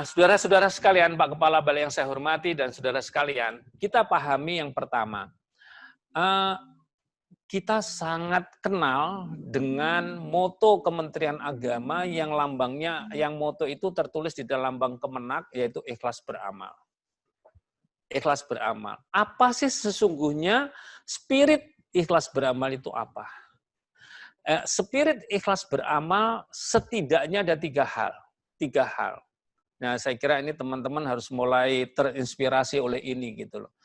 S2: Saudara-saudara sekalian, Pak Kepala Balai yang saya hormati dan saudara sekalian, kita pahami yang pertama, kita sangat kenal dengan moto Kementerian Agama yang moto itu tertulis di dalam lambang Kemenak, yaitu ikhlas beramal. Ikhlas beramal. Apa sih sesungguhnya spirit ikhlas beramal itu apa? Spirit ikhlas beramal setidaknya ada 3 hal. 3 hal. Nah, saya kira ini teman-teman harus mulai terinspirasi oleh ini gitu loh.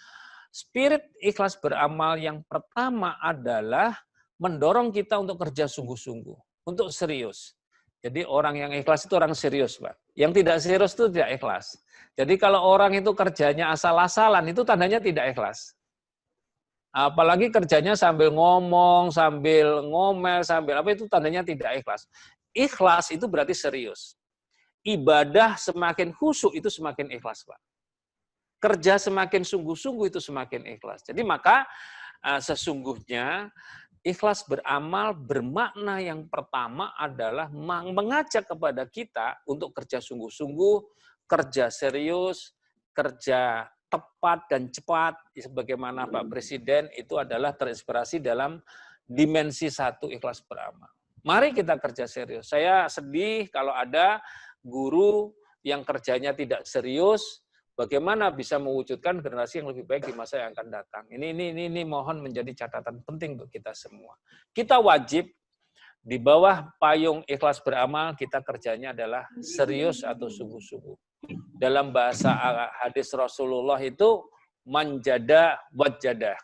S2: Spirit ikhlas beramal yang pertama adalah mendorong kita untuk kerja sungguh-sungguh, untuk serius. Jadi orang yang ikhlas itu orang serius, Pak. Yang tidak serius itu tidak ikhlas. Jadi kalau orang itu kerjanya asal-asalan, itu tandanya tidak ikhlas. Apalagi kerjanya sambil ngomong, sambil ngomel, sambil apa, itu tandanya tidak ikhlas. Ikhlas itu berarti serius. Ibadah semakin khusyuk itu semakin ikhlas, Pak. Kerja semakin sungguh-sungguh itu semakin ikhlas. Jadi maka sesungguhnya ikhlas beramal bermakna yang pertama adalah mengajak kepada kita untuk kerja sungguh-sungguh, kerja serius, kerja tepat dan cepat, sebagaimana Pak Presiden itu adalah terinspirasi dalam dimensi 1 ikhlas beramal. Mari kita kerja serius. Saya sedih kalau ada guru yang kerjanya tidak serius, bagaimana bisa mewujudkan generasi yang lebih baik di masa yang akan datang. Ini mohon menjadi catatan penting untuk kita semua. Kita wajib di bawah payung ikhlas beramal, kita kerjanya adalah serius atau sungguh-sungguh. Dalam bahasa hadis Rasulullah itu manjada wajada.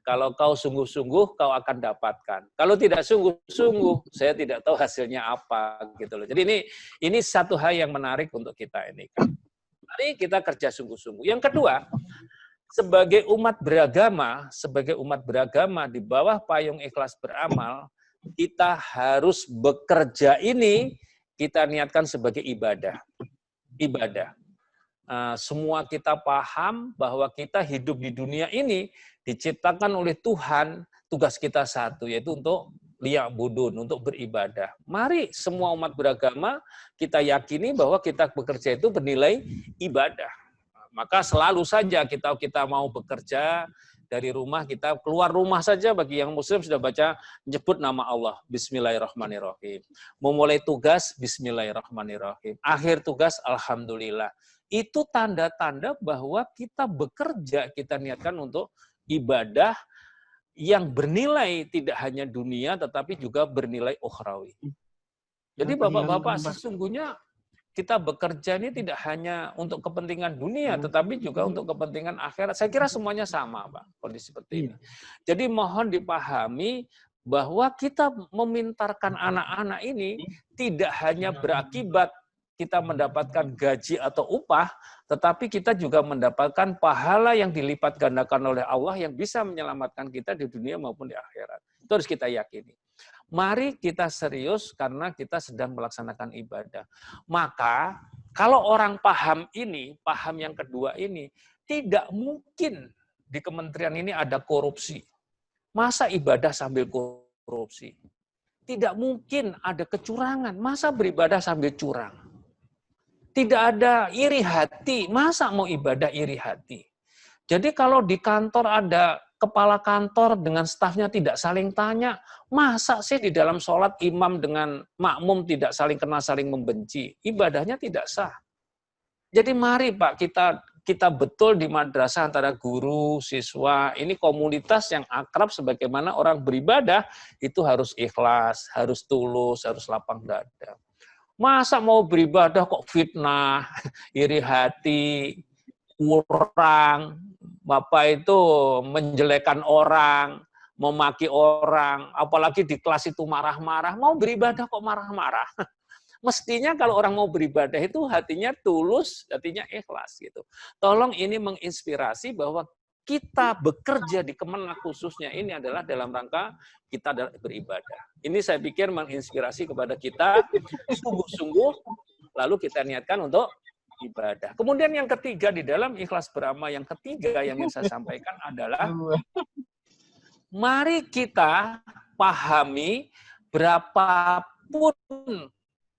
S2: Kalau kau sungguh-sungguh, kau akan dapatkan. Kalau tidak sungguh-sungguh, saya tidak tahu hasilnya apa gitu loh. Jadi ini satu hal yang menarik untuk kita ini. Mari kita kerja sungguh-sungguh. Yang kedua, sebagai umat beragama di bawah payung ikhlas beramal, kita harus bekerja ini kita niatkan sebagai ibadah. Ibadah. Semua kita paham bahwa kita hidup di dunia ini diciptakan oleh Tuhan, tugas kita satu, yaitu untuk liya'budun, untuk beribadah. Mari semua umat beragama kita yakini bahwa kita bekerja itu bernilai ibadah. Maka selalu saja kita mau bekerja dari rumah, kita keluar rumah saja, bagi yang muslim sudah baca nyebut nama Allah, bismillahirrahmanirrahim. Memulai tugas, bismillahirrahmanirrahim. Akhir tugas, alhamdulillah. Itu tanda-tanda bahwa kita bekerja, kita niatkan untuk ibadah yang bernilai tidak hanya dunia, tetapi juga bernilai ukhrawi. Jadi Bapak-Bapak, sesungguhnya kita bekerja ini tidak hanya untuk kepentingan dunia, tetapi juga untuk kepentingan akhirat. Saya kira semuanya sama, Pak, kondisi seperti ini. Jadi mohon dipahami bahwa kita memintarkan anak-anak ini tidak hanya berakibat kita mendapatkan gaji atau upah, tetapi kita juga mendapatkan pahala yang dilipat gandakan oleh Allah yang bisa menyelamatkan kita di dunia maupun di akhirat. Itu harus kita yakini. Mari kita serius karena kita sedang melaksanakan ibadah. Maka kalau orang paham ini, paham yang kedua ini, tidak mungkin di kementerian ini ada korupsi. Masa ibadah sambil korupsi? Tidak mungkin ada kecurangan. Masa beribadah sambil curang? Tidak ada iri hati. Masa mau ibadah iri hati? Jadi kalau di kantor ada kepala kantor dengan stafnya tidak saling tanya, masa sih di dalam sholat imam dengan makmum tidak saling kenal, saling membenci? Ibadahnya tidak sah. Jadi mari Pak, kita betul di madrasah antara guru, siswa, ini komunitas yang akrab sebagaimana orang beribadah, itu harus ikhlas, harus tulus, harus lapang dada. Masa mau beribadah kok fitnah, iri hati, kurang, Bapak itu menjelekan orang, memaki orang, apalagi di kelas itu marah-marah, mau beribadah kok marah-marah. Mestinya kalau orang mau beribadah itu hatinya tulus, hatinya ikhlas gitu. Tolong ini menginspirasi bahwa kita bekerja di Kemenak khususnya ini adalah dalam rangka kita adalah beribadah. Ini saya pikir menginspirasi kepada kita sungguh-sungguh, lalu kita niatkan untuk ibadah. Kemudian yang ketiga di dalam ikhlas beramal, yang ketiga yang ingin saya sampaikan adalah mari kita pahami berapapun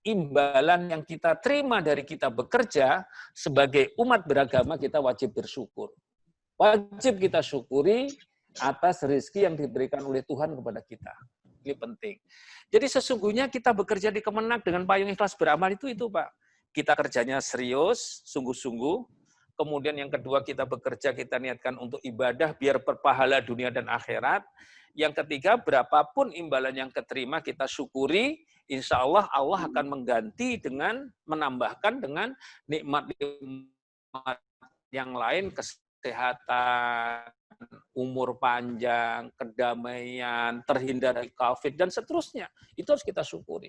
S2: imbalan yang kita terima dari kita bekerja, sebagai umat beragama kita wajib bersyukur. Wajib kita syukuri atas rezeki yang diberikan oleh Tuhan kepada kita. Ini penting. Jadi sesungguhnya kita bekerja di Kemenak dengan payung ikhlas beramal itu Pak. Kita kerjanya serius, sungguh-sungguh. Kemudian yang kedua kita bekerja, kita niatkan untuk ibadah biar berpahala dunia dan akhirat. Yang ketiga, berapapun imbalan yang keterima kita syukuri, insya Allah Allah akan mengganti dengan menambahkan dengan nikmat-nikmat yang lain, kesehatan, umur panjang, kedamaian, terhindar dari COVID, dan seterusnya. Itu harus kita syukuri.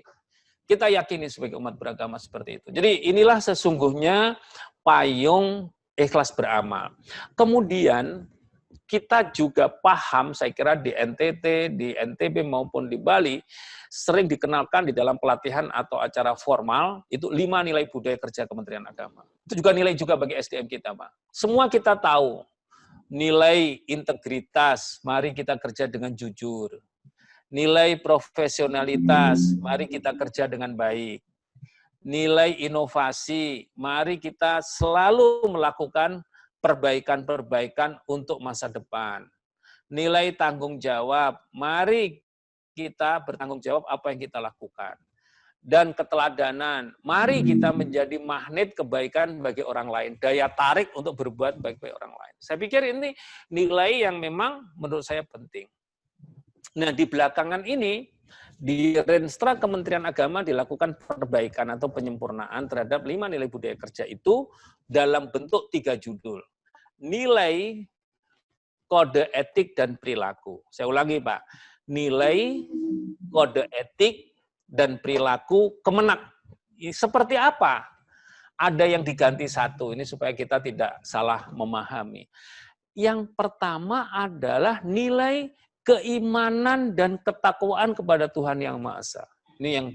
S2: Kita yakini sebagai umat beragama seperti itu. Jadi inilah sesungguhnya payung ikhlas beramal. Kemudian kita juga paham, saya kira di NTT, di NTB maupun di Bali, sering dikenalkan di dalam pelatihan atau acara formal, itu 5 nilai budaya kerja Kementerian Agama. Itu juga nilai juga bagi SDM kita, Pak. Semua kita tahu Nilai integritas, mari kita kerja dengan jujur. Nilai profesionalitas, mari kita kerja dengan baik. Nilai inovasi, mari kita selalu melakukan perbaikan-perbaikan untuk masa depan. Nilai tanggung jawab, mari kita bertanggung jawab apa yang kita lakukan. Dan keteladanan, mari kita menjadi magnet kebaikan bagi orang lain, daya tarik untuk berbuat baik bagi orang lain. Saya pikir ini nilai yang memang menurut saya penting. Nah, di belakangan ini, di Renstra Kementerian Agama dilakukan perbaikan atau penyempurnaan terhadap 5 nilai budaya kerja itu dalam bentuk 3 judul. Nilai, kode etik, dan perilaku. Saya ulangi, Pak. Nilai, kode etik, dan perilaku Kemenak. Seperti apa? Ada yang diganti satu, ini supaya kita tidak salah memahami. Yang pertama adalah nilai keimanan dan ketakwaan kepada Tuhan Yang Maha Esa. Ini yang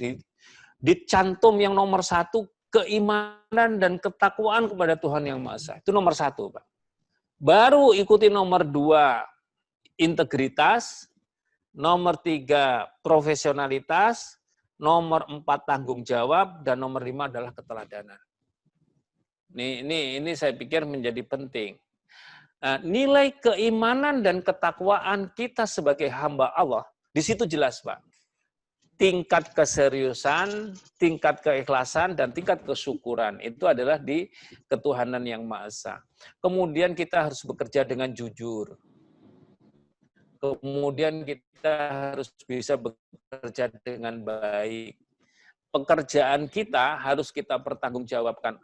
S2: dicantum yang nomor 1, keimanan dan ketakwaan kepada Tuhan Yang Maha Esa. Itu nomor 1, Pak. Baru ikuti nomor 2, integritas, nomor 3, profesionalitas, nomor 4, tanggung jawab, dan nomor 5 adalah keteladanan. Ini saya pikir menjadi penting. Nah, nilai keimanan dan ketakwaan kita sebagai hamba Allah, di situ jelas, Pak. Tingkat keseriusan, tingkat keikhlasan, dan tingkat kesyukuran itu adalah di ketuhanan Yang Maha Esa. Kemudian kita harus bekerja dengan jujur. Kemudian kita harus bisa bekerja dengan baik. Pekerjaan kita harus kita pertanggungjawabkan.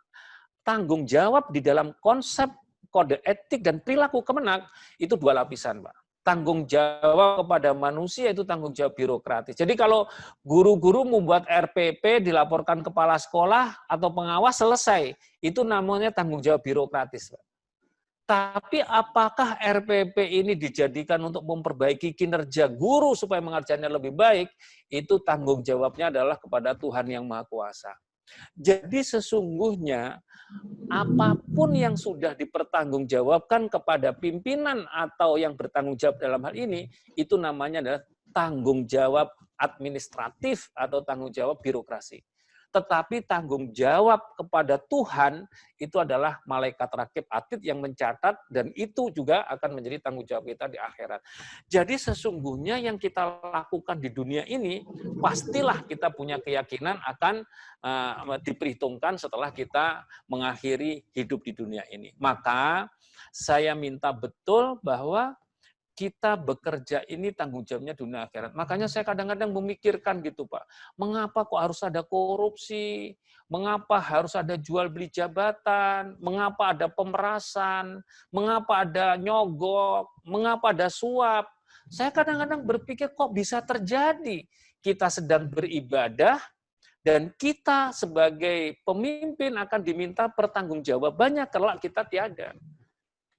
S2: Tanggung jawab di dalam konsep kode etik dan perilaku Kemenak itu 2 lapisan, Pak. Tanggung jawab kepada manusia itu tanggung jawab birokratis. Jadi kalau guru-guru membuat RPP dilaporkan kepala sekolah atau pengawas selesai, itu namanya tanggung jawab birokratis, Pak. Tapi apakah RPP ini dijadikan untuk memperbaiki kinerja guru supaya mengerjakannya lebih baik? Itu tanggung jawabnya adalah kepada Tuhan Yang Maha Kuasa. Jadi sesungguhnya apapun yang sudah dipertanggungjawabkan kepada pimpinan atau yang bertanggung jawab dalam hal ini, itu namanya adalah tanggung jawab administratif atau tanggung jawab birokrasi. Tetapi tanggung jawab kepada Tuhan itu adalah malaikat rakib atid yang mencatat, dan itu juga akan menjadi tanggung jawab kita di akhirat. Jadi sesungguhnya yang kita lakukan di dunia ini, pastilah kita punya keyakinan akan diperhitungkan setelah kita mengakhiri hidup di dunia ini. Maka saya minta betul bahwa kita bekerja ini tanggung jawabnya dunia akhirat. Makanya saya kadang-kadang memikirkan gitu, Pak. Mengapa kok harus ada korupsi? Mengapa harus ada jual beli jabatan? Mengapa ada pemerasan? Mengapa ada nyogok? Mengapa ada suap? Saya kadang-kadang berpikir kok bisa terjadi? Kita sedang beribadah dan kita sebagai pemimpin akan diminta pertanggungjawabannya kelak kita tiada.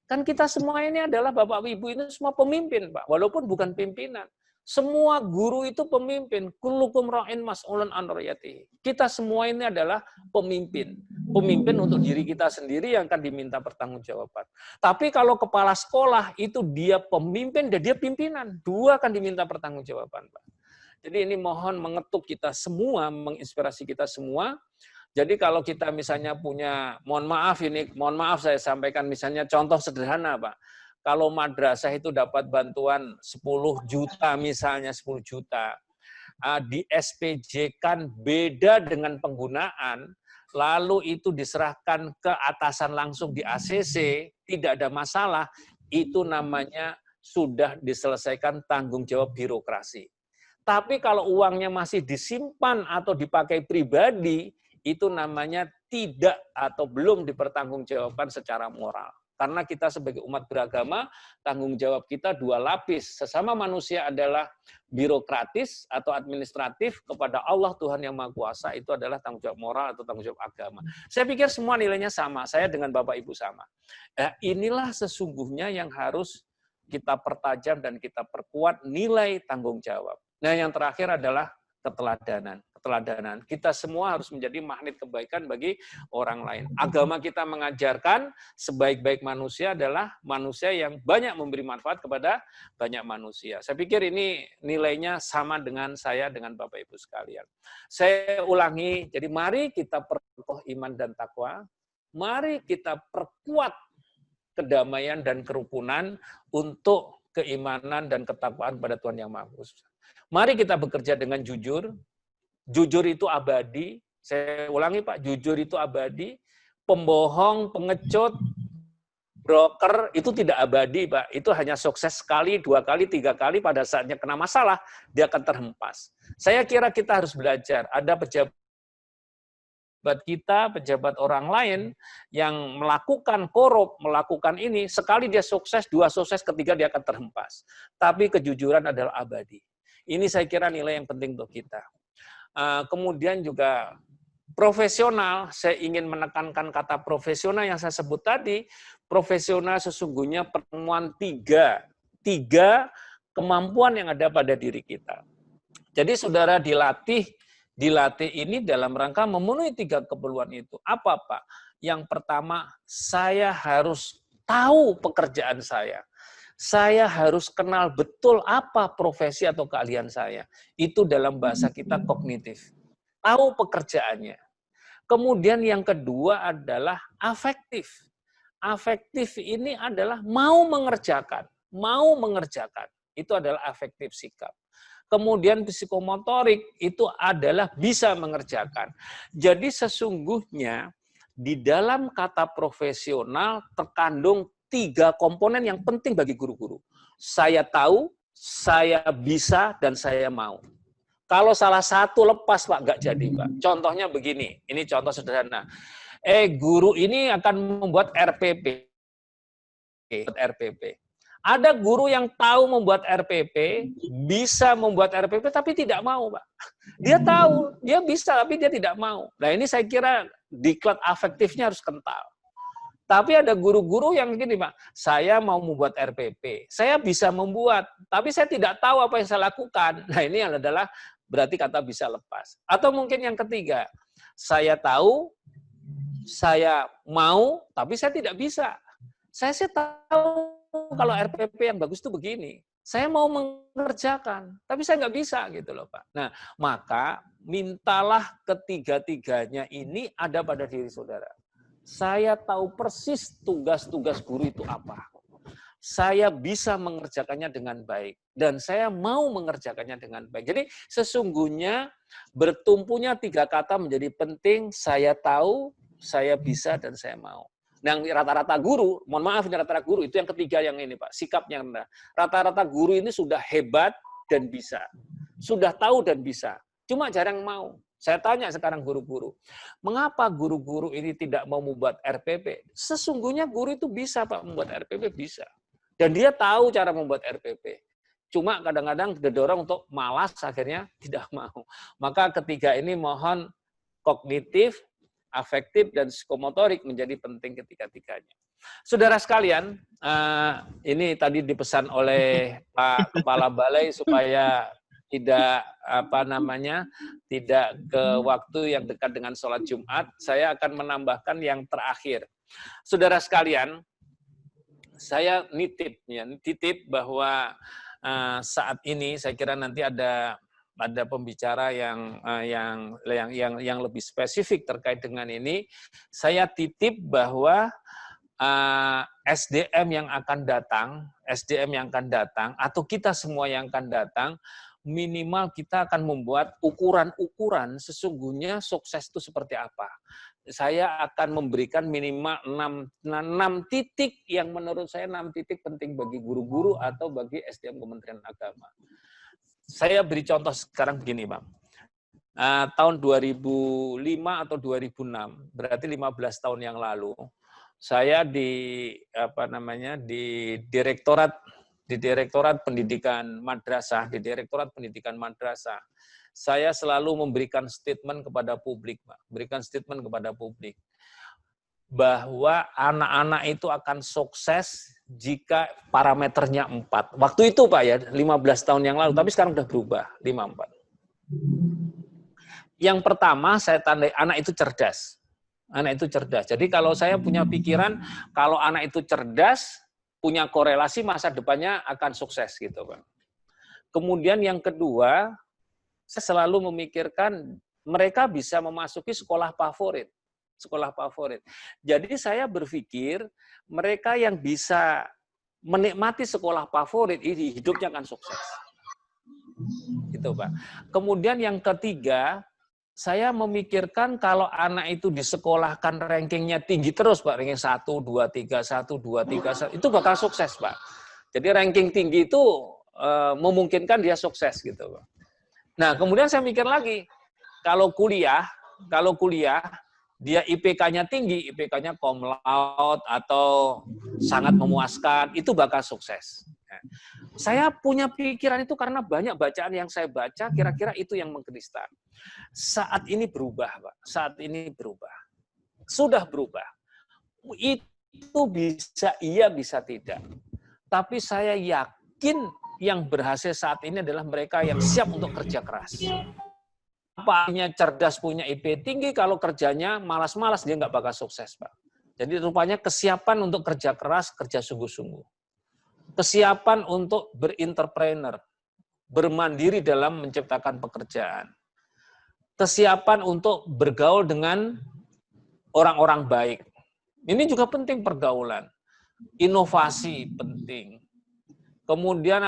S2: Kan kita semua ini adalah Bapak Ibu ini semua pemimpin, Pak. Walaupun bukan pimpinan. Semua guru itu pemimpin. Kullukum ra'in mas'ulun an ra'iyatihi. Kita semua ini adalah pemimpin. Pemimpin untuk diri kita sendiri yang akan diminta pertanggungjawaban. Tapi kalau kepala sekolah itu dia pemimpin dan dia pimpinan. Dua akan diminta pertanggungjawaban, Pak. Jadi ini mohon mengetuk kita semua, menginspirasi kita semua. Jadi kalau kita misalnya punya, mohon maaf saya sampaikan misalnya contoh sederhana, Pak. Kalau madrasah itu dapat bantuan 10 juta misalnya, 10 juta. Di SPJ-kan beda dengan penggunaan, lalu itu diserahkan ke atasan langsung di ACC, tidak ada masalah, itu namanya sudah diselesaikan tanggung jawab birokrasi. Tapi kalau uangnya masih disimpan atau dipakai pribadi, itu namanya tidak atau belum dipertanggungjawabkan secara moral. Karena kita sebagai umat beragama, tanggung jawab kita 2 lapis. Sesama manusia adalah birokratis atau administratif, kepada Allah Tuhan Yang Maha Kuasa itu adalah tanggung jawab moral atau tanggung jawab agama. Saya pikir semua nilainya sama, saya dengan Bapak Ibu sama. Inilah sesungguhnya yang harus kita pertajam dan kita perkuat nilai tanggung jawab. Nah, yang terakhir adalah keteladanan. Kita semua harus menjadi magnet kebaikan bagi orang lain. Agama kita mengajarkan sebaik-baik manusia adalah manusia yang banyak memberi manfaat kepada banyak manusia. Saya pikir ini nilainya sama dengan saya, dengan Bapak Ibu sekalian. Saya ulangi, jadi mari kita perkokoh iman dan takwa, mari kita perkuat kedamaian dan kerukunan untuk keimanan dan ketakwaan pada Tuhan Yang Maha Kuasa. Mari kita bekerja dengan jujur. Jujur itu abadi. Saya ulangi Pak, jujur itu abadi. Pembohong, pengecut, broker itu tidak abadi Pak. Itu hanya sukses sekali, 2 kali, 3 kali, pada saatnya kena masalah, dia akan terhempas. Saya kira kita harus belajar. Ada pejabat kita, pejabat orang lain yang melakukan korup, melakukan ini, sekali dia sukses, 2 sukses, ketiga dia akan terhempas. Tapi kejujuran adalah abadi. Ini saya kira nilai yang penting untuk kita. Kemudian juga profesional, saya ingin menekankan kata profesional yang saya sebut tadi. Profesional sesungguhnya pertemuan 3 kemampuan yang ada pada diri kita. Jadi saudara dilatih ini dalam rangka memenuhi 3 keperluan itu. Apa Pak? Yang pertama, saya harus tahu pekerjaan saya. Saya harus kenal betul apa profesi atau keahlian saya. Itu dalam bahasa kita kognitif. Tahu pekerjaannya. Kemudian yang kedua adalah afektif. Afektif ini adalah mau mengerjakan. Mau mengerjakan. Itu adalah afektif sikap. Kemudian psikomotorik itu adalah bisa mengerjakan. Jadi sesungguhnya di dalam kata profesional terkandung 3 komponen yang penting bagi guru-guru. Saya tahu, saya bisa, dan saya mau. Kalau salah satu lepas, Pak, nggak jadi, Pak. Contohnya begini, ini contoh sederhana. Guru ini akan membuat RPP. Ada guru yang tahu membuat RPP, bisa membuat RPP, tapi tidak mau, Pak. Dia tahu, dia bisa, tapi dia tidak mau. Nah, ini saya kira diklat afektifnya harus kental. Tapi ada guru-guru yang gini, Pak, saya mau membuat RPP, saya bisa membuat, tapi saya tidak tahu apa yang saya lakukan. Nah, ini adalah berarti kata bisa lepas. Atau mungkin yang ketiga, saya tahu, saya mau, tapi saya tidak bisa. Saya tahu kalau RPP yang bagus itu begini. Saya mau mengerjakan, tapi saya nggak bisa gitu loh Pak. Nah, maka mintalah ketiga-tiganya ini ada pada diri saudara. Saya tahu persis tugas-tugas guru itu apa. Saya bisa mengerjakannya dengan baik. Dan saya mau mengerjakannya dengan baik. Jadi sesungguhnya bertumpunya 3 kata menjadi penting. Saya tahu, saya bisa, dan saya mau. Nah, rata-rata guru, mohon maaf, rata-rata guru itu yang ketiga yang ini Pak, sikapnya rendah. Rata-rata guru ini sudah hebat dan bisa. Sudah tahu dan bisa. Cuma jarang mau. Saya tanya sekarang guru-guru, mengapa guru-guru ini tidak mau membuat RPP? Sesungguhnya guru itu bisa Pak membuat RPP, bisa. Dan dia tahu cara membuat RPP. Cuma kadang-kadang didorong untuk malas, akhirnya tidak mau. Maka ketiga ini mohon kognitif, afektif, dan psikomotorik menjadi penting ketiga-tiganya. Saudara sekalian, ini tadi dipesan oleh Pak Kepala Balai supaya tidak tidak ke waktu yang dekat dengan sholat Jumat. Saya akan menambahkan yang terakhir. Saudara sekalian, saya titip bahwa saat ini saya kira nanti ada pembicara yang lebih spesifik terkait dengan ini. Saya titip bahwa SDM yang akan datang atau kita semua yang akan datang, minimal kita akan membuat ukuran-ukuran sesungguhnya sukses itu seperti apa. Saya akan memberikan minimal 6 titik yang menurut saya 6 titik penting bagi guru-guru atau bagi SDM Kementerian Agama. Saya beri contoh sekarang begini, Bang. Tahun 2005 atau 2006, berarti 15 tahun yang lalu, saya di Direktorat Pendidikan Madrasah, saya selalu memberikan statement kepada publik, Pak. Bahwa anak-anak itu akan sukses jika parameternya 4. Waktu itu Pak ya, 15 tahun yang lalu, tapi sekarang sudah berubah, 54. Yang pertama saya tandai anak itu cerdas. Anak itu cerdas. Jadi kalau saya punya pikiran kalau anak itu cerdas, punya korelasi masa depannya akan sukses gitu, Pak. Kemudian yang kedua, saya selalu memikirkan mereka bisa memasuki sekolah favorit. Sekolah favorit. Jadi saya berpikir mereka yang bisa menikmati sekolah favorit ini hidupnya akan sukses. Gitu, Pak. Kemudian yang ketiga, saya memikirkan kalau anak itu disekolahkan rankingnya tinggi terus, Pak, ranking 1, 2, 3, 1, 2, 3, 1, itu bakal sukses, Pak. Jadi ranking tinggi itu memungkinkan dia sukses gitu, Pak. Nah, kemudian saya mikir lagi, kalau kuliah dia IPK-nya tinggi, IPK-nya cum laude atau sangat memuaskan, itu bakal sukses. Saya punya pikiran itu karena banyak bacaan yang saya baca, kira-kira itu yang mengkristal. Saat ini berubah, Pak. Saat ini berubah. Sudah berubah. Itu bisa iya, bisa tidak. Tapi saya yakin yang berhasil saat ini adalah mereka yang siap untuk kerja keras. Apa artinya cerdas punya IP tinggi, kalau kerjanya malas-malas, dia nggak bakal sukses, Pak. Jadi rupanya kesiapan untuk kerja keras, kerja sungguh-sungguh. Kesiapan untuk berentrepreneur, bermandiri dalam menciptakan pekerjaan. Kesiapan untuk bergaul dengan orang-orang baik. Ini juga penting pergaulan. Inovasi penting. Kemudian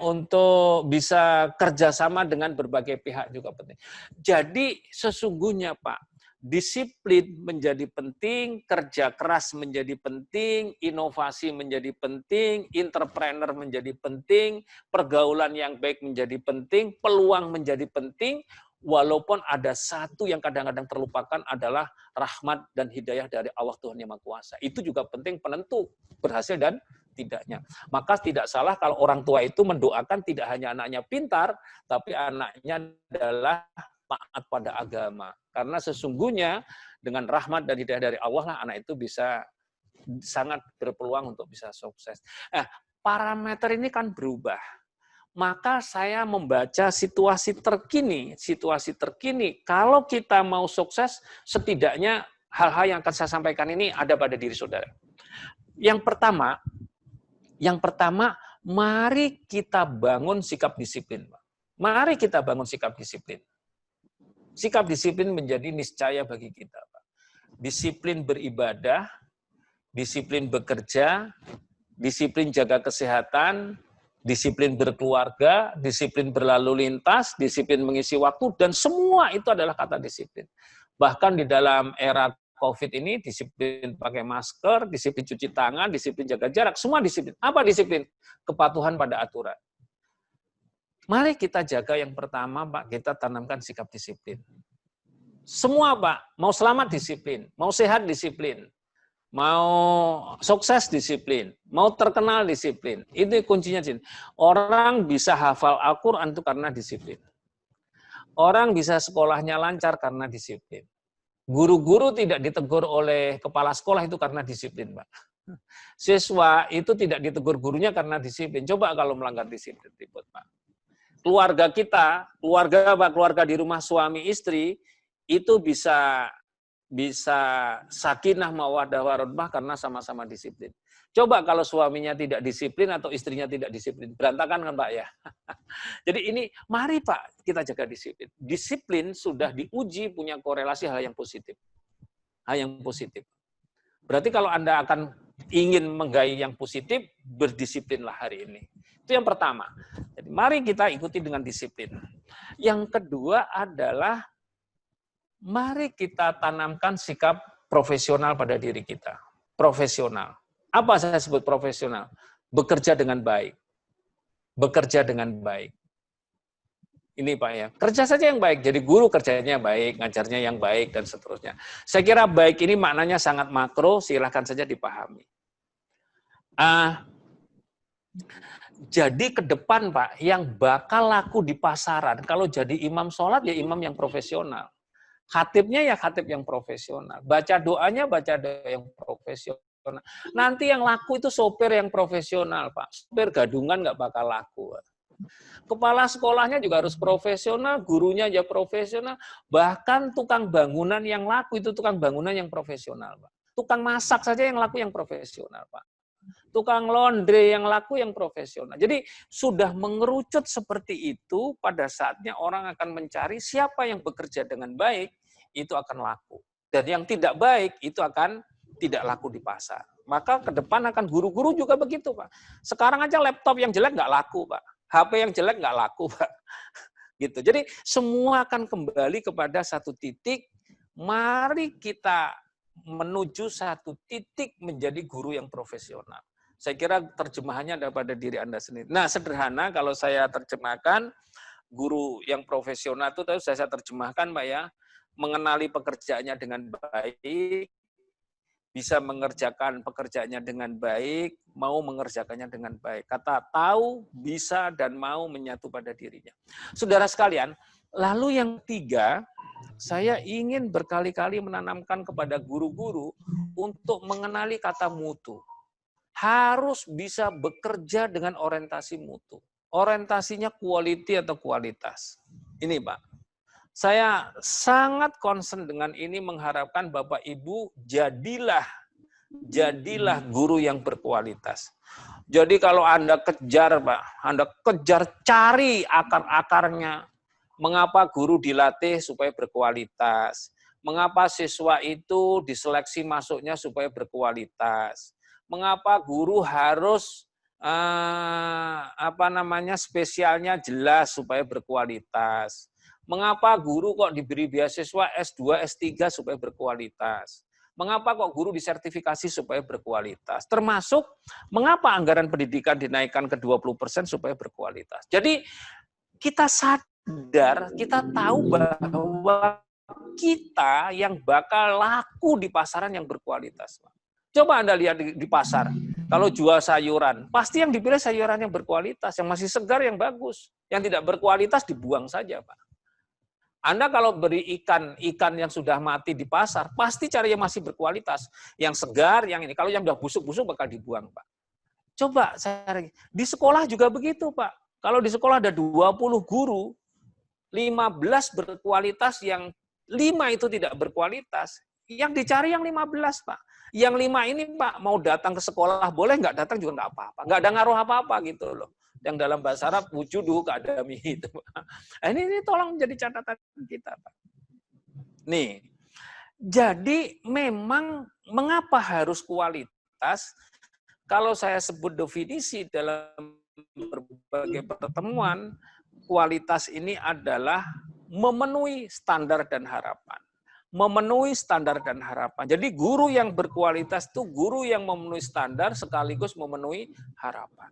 S2: untuk bisa kerjasama dengan berbagai pihak juga penting. Jadi sesungguhnya, Pak, disiplin menjadi penting, kerja keras menjadi penting, inovasi menjadi penting, entrepreneur menjadi penting, pergaulan yang baik menjadi penting, peluang menjadi penting, walaupun ada satu yang kadang-kadang terlupakan adalah rahmat dan hidayah dari Allah Tuhan Yang Maha Kuasa. Itu juga penting penentu berhasil dan tidaknya. Maka tidak salah kalau orang tua itu mendoakan tidak hanya anaknya pintar, tapi anaknya adalah taat pada agama. Karena sesungguhnya dengan rahmat dan hidayah dari Allah lah anak itu bisa sangat berpeluang untuk bisa sukses. Parameter ini kan berubah. Maka saya membaca situasi terkini. Kalau kita mau sukses, setidaknya hal-hal yang akan saya sampaikan ini ada pada diri saudara. Yang pertama, mari kita bangun sikap disiplin. Mari kita bangun sikap disiplin. Sikap disiplin menjadi niscaya bagi kita, Pak. Disiplin beribadah, disiplin bekerja, disiplin jaga kesehatan, disiplin berkeluarga, disiplin berlalu lintas, disiplin mengisi waktu, dan semua itu adalah kata disiplin. Bahkan di dalam era COVID ini, disiplin pakai masker, disiplin cuci tangan, disiplin jaga jarak, semua disiplin. Apa disiplin? Kepatuhan pada aturan. Mari kita jaga yang pertama, Pak, kita tanamkan sikap disiplin. Semua, Pak, mau selamat disiplin, mau sehat disiplin, mau sukses disiplin, mau terkenal disiplin. Itu kuncinya. Orang bisa hafal Al-Quran itu karena disiplin. Orang bisa sekolahnya lancar karena disiplin. Guru-guru tidak ditegur oleh kepala sekolah itu karena disiplin, Pak. Siswa itu tidak ditegur gurunya karena disiplin. Coba kalau melanggar disiplin, ribut, Pak. Keluarga kita, keluarga di rumah suami istri, itu bisa sakinah mawaddah warahmah karena sama-sama disiplin. Coba kalau suaminya tidak disiplin atau istrinya tidak disiplin, berantakan kan, Pak, ya. Jadi ini, mari, Pak, kita jaga disiplin. Disiplin sudah diuji punya korelasi hal yang positif. Hal yang positif. Berarti kalau Anda akan ingin menggapai yang positif, berdisiplinlah hari ini. Itu yang pertama. Jadi mari kita ikuti dengan disiplin. Yang kedua adalah mari kita tanamkan sikap profesional pada diri kita. Profesional. Apa saya sebut profesional? Bekerja dengan baik. Bekerja dengan baik. Ini, Pak, ya. Kerja saja yang baik. Jadi guru kerjanya baik, ngajarnya yang baik, dan seterusnya. Saya kira baik ini maknanya sangat makro, silahkan saja dipahami. Jadi ke depan, Pak, yang bakal laku di pasaran, kalau jadi imam sholat, ya imam yang profesional. Khatibnya ya khatib yang profesional. Baca doanya, baca doa yang profesional. Nanti yang laku itu sopir yang profesional, Pak. Sopir gadungan nggak bakal laku. Kepala sekolahnya juga harus profesional, gurunya aja profesional, bahkan tukang bangunan yang laku itu tukang bangunan yang profesional, Pak. Tukang masak saja yang laku yang profesional, Pak. Tukang laundry yang laku yang profesional. Jadi sudah mengerucut seperti itu, pada saatnya orang akan mencari siapa yang bekerja dengan baik, itu akan laku. Dan yang tidak baik, itu akan tidak laku di pasar. Maka ke depan akan guru-guru juga begitu, Pak. Sekarang aja laptop yang jelek nggak laku, Pak. HP yang jelek nggak laku, Pak. Gitu. Jadi semua akan kembali kepada satu titik, mari kita menuju satu titik menjadi guru yang profesional. Saya kira terjemahannya ada pada diri Anda sendiri. Nah, sederhana kalau saya terjemahkan, guru yang profesional itu tadi saya terjemahkan, Pak ya, mengenali pekerjaannya dengan baik, bisa mengerjakan pekerjaannya dengan baik, mau mengerjakannya dengan baik. Kata tahu, bisa, dan mau menyatu pada dirinya. Saudara sekalian, lalu yang ketiga, saya ingin berkali-kali menanamkan kepada guru-guru untuk mengenali kata mutu. Harus bisa bekerja dengan orientasi mutu. Orientasinya quality atau kualitas. Ini Pak, saya sangat concern dengan ini, mengharapkan Bapak Ibu jadilah guru yang berkualitas. Jadi kalau Anda kejar, Pak, Anda kejar cari akar-akarnya. Mengapa guru dilatih supaya berkualitas? Mengapa siswa itu diseleksi masuknya supaya berkualitas? Mengapa guru harus spesialnya jelas supaya berkualitas? Mengapa guru kok diberi beasiswa S2, S3 supaya berkualitas? Mengapa kok guru disertifikasi supaya berkualitas? Termasuk mengapa anggaran pendidikan dinaikkan ke 20% supaya berkualitas? Jadi kita sadar, kita tahu bahwa kita yang bakal laku di pasaran yang berkualitas. Coba Anda lihat di pasar, kalau jual sayuran, pasti yang dipilih sayuran yang berkualitas, yang masih segar, yang bagus. Yang tidak berkualitas dibuang saja, Pak. Anda kalau beri ikan yang sudah mati di pasar, pasti cari yang masih berkualitas. Yang segar, yang ini. Kalau yang sudah busuk-busuk bakal dibuang, Pak. Coba cari. Di sekolah juga begitu, Pak. Kalau di sekolah ada 20 guru, 15 berkualitas, yang 5 itu tidak berkualitas. Yang dicari yang 15, Pak. Yang 5 ini, Pak, mau datang ke sekolah, boleh nggak datang juga nggak apa-apa. Nggak ada ngaruh apa-apa gitu loh. Yang dalam bahasa Arab wujuduhu ka'adami itu. Nah, ini tolong menjadi catatan kita, Pak. Nih, jadi memang mengapa harus kualitas? Kalau saya sebut definisi dalam berbagai pertemuan, kualitas ini adalah memenuhi standar dan harapan. Memenuhi standar dan harapan. Jadi guru yang berkualitas itu guru yang memenuhi standar sekaligus memenuhi harapan.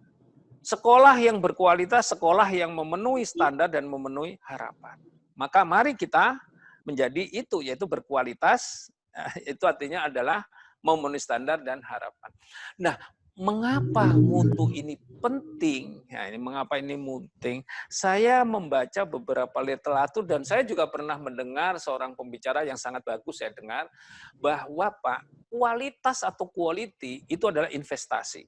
S2: Sekolah yang berkualitas, sekolah yang memenuhi standar dan memenuhi harapan. Maka mari kita menjadi itu, yaitu berkualitas, itu artinya adalah memenuhi standar dan harapan. Nah, mengapa mutu ini penting? Ya, ini mengapa ini penting? Saya membaca beberapa literatur dan saya juga pernah mendengar seorang pembicara yang sangat bagus saya dengar, bahwa Pak, kualitas atau quality itu adalah investasi.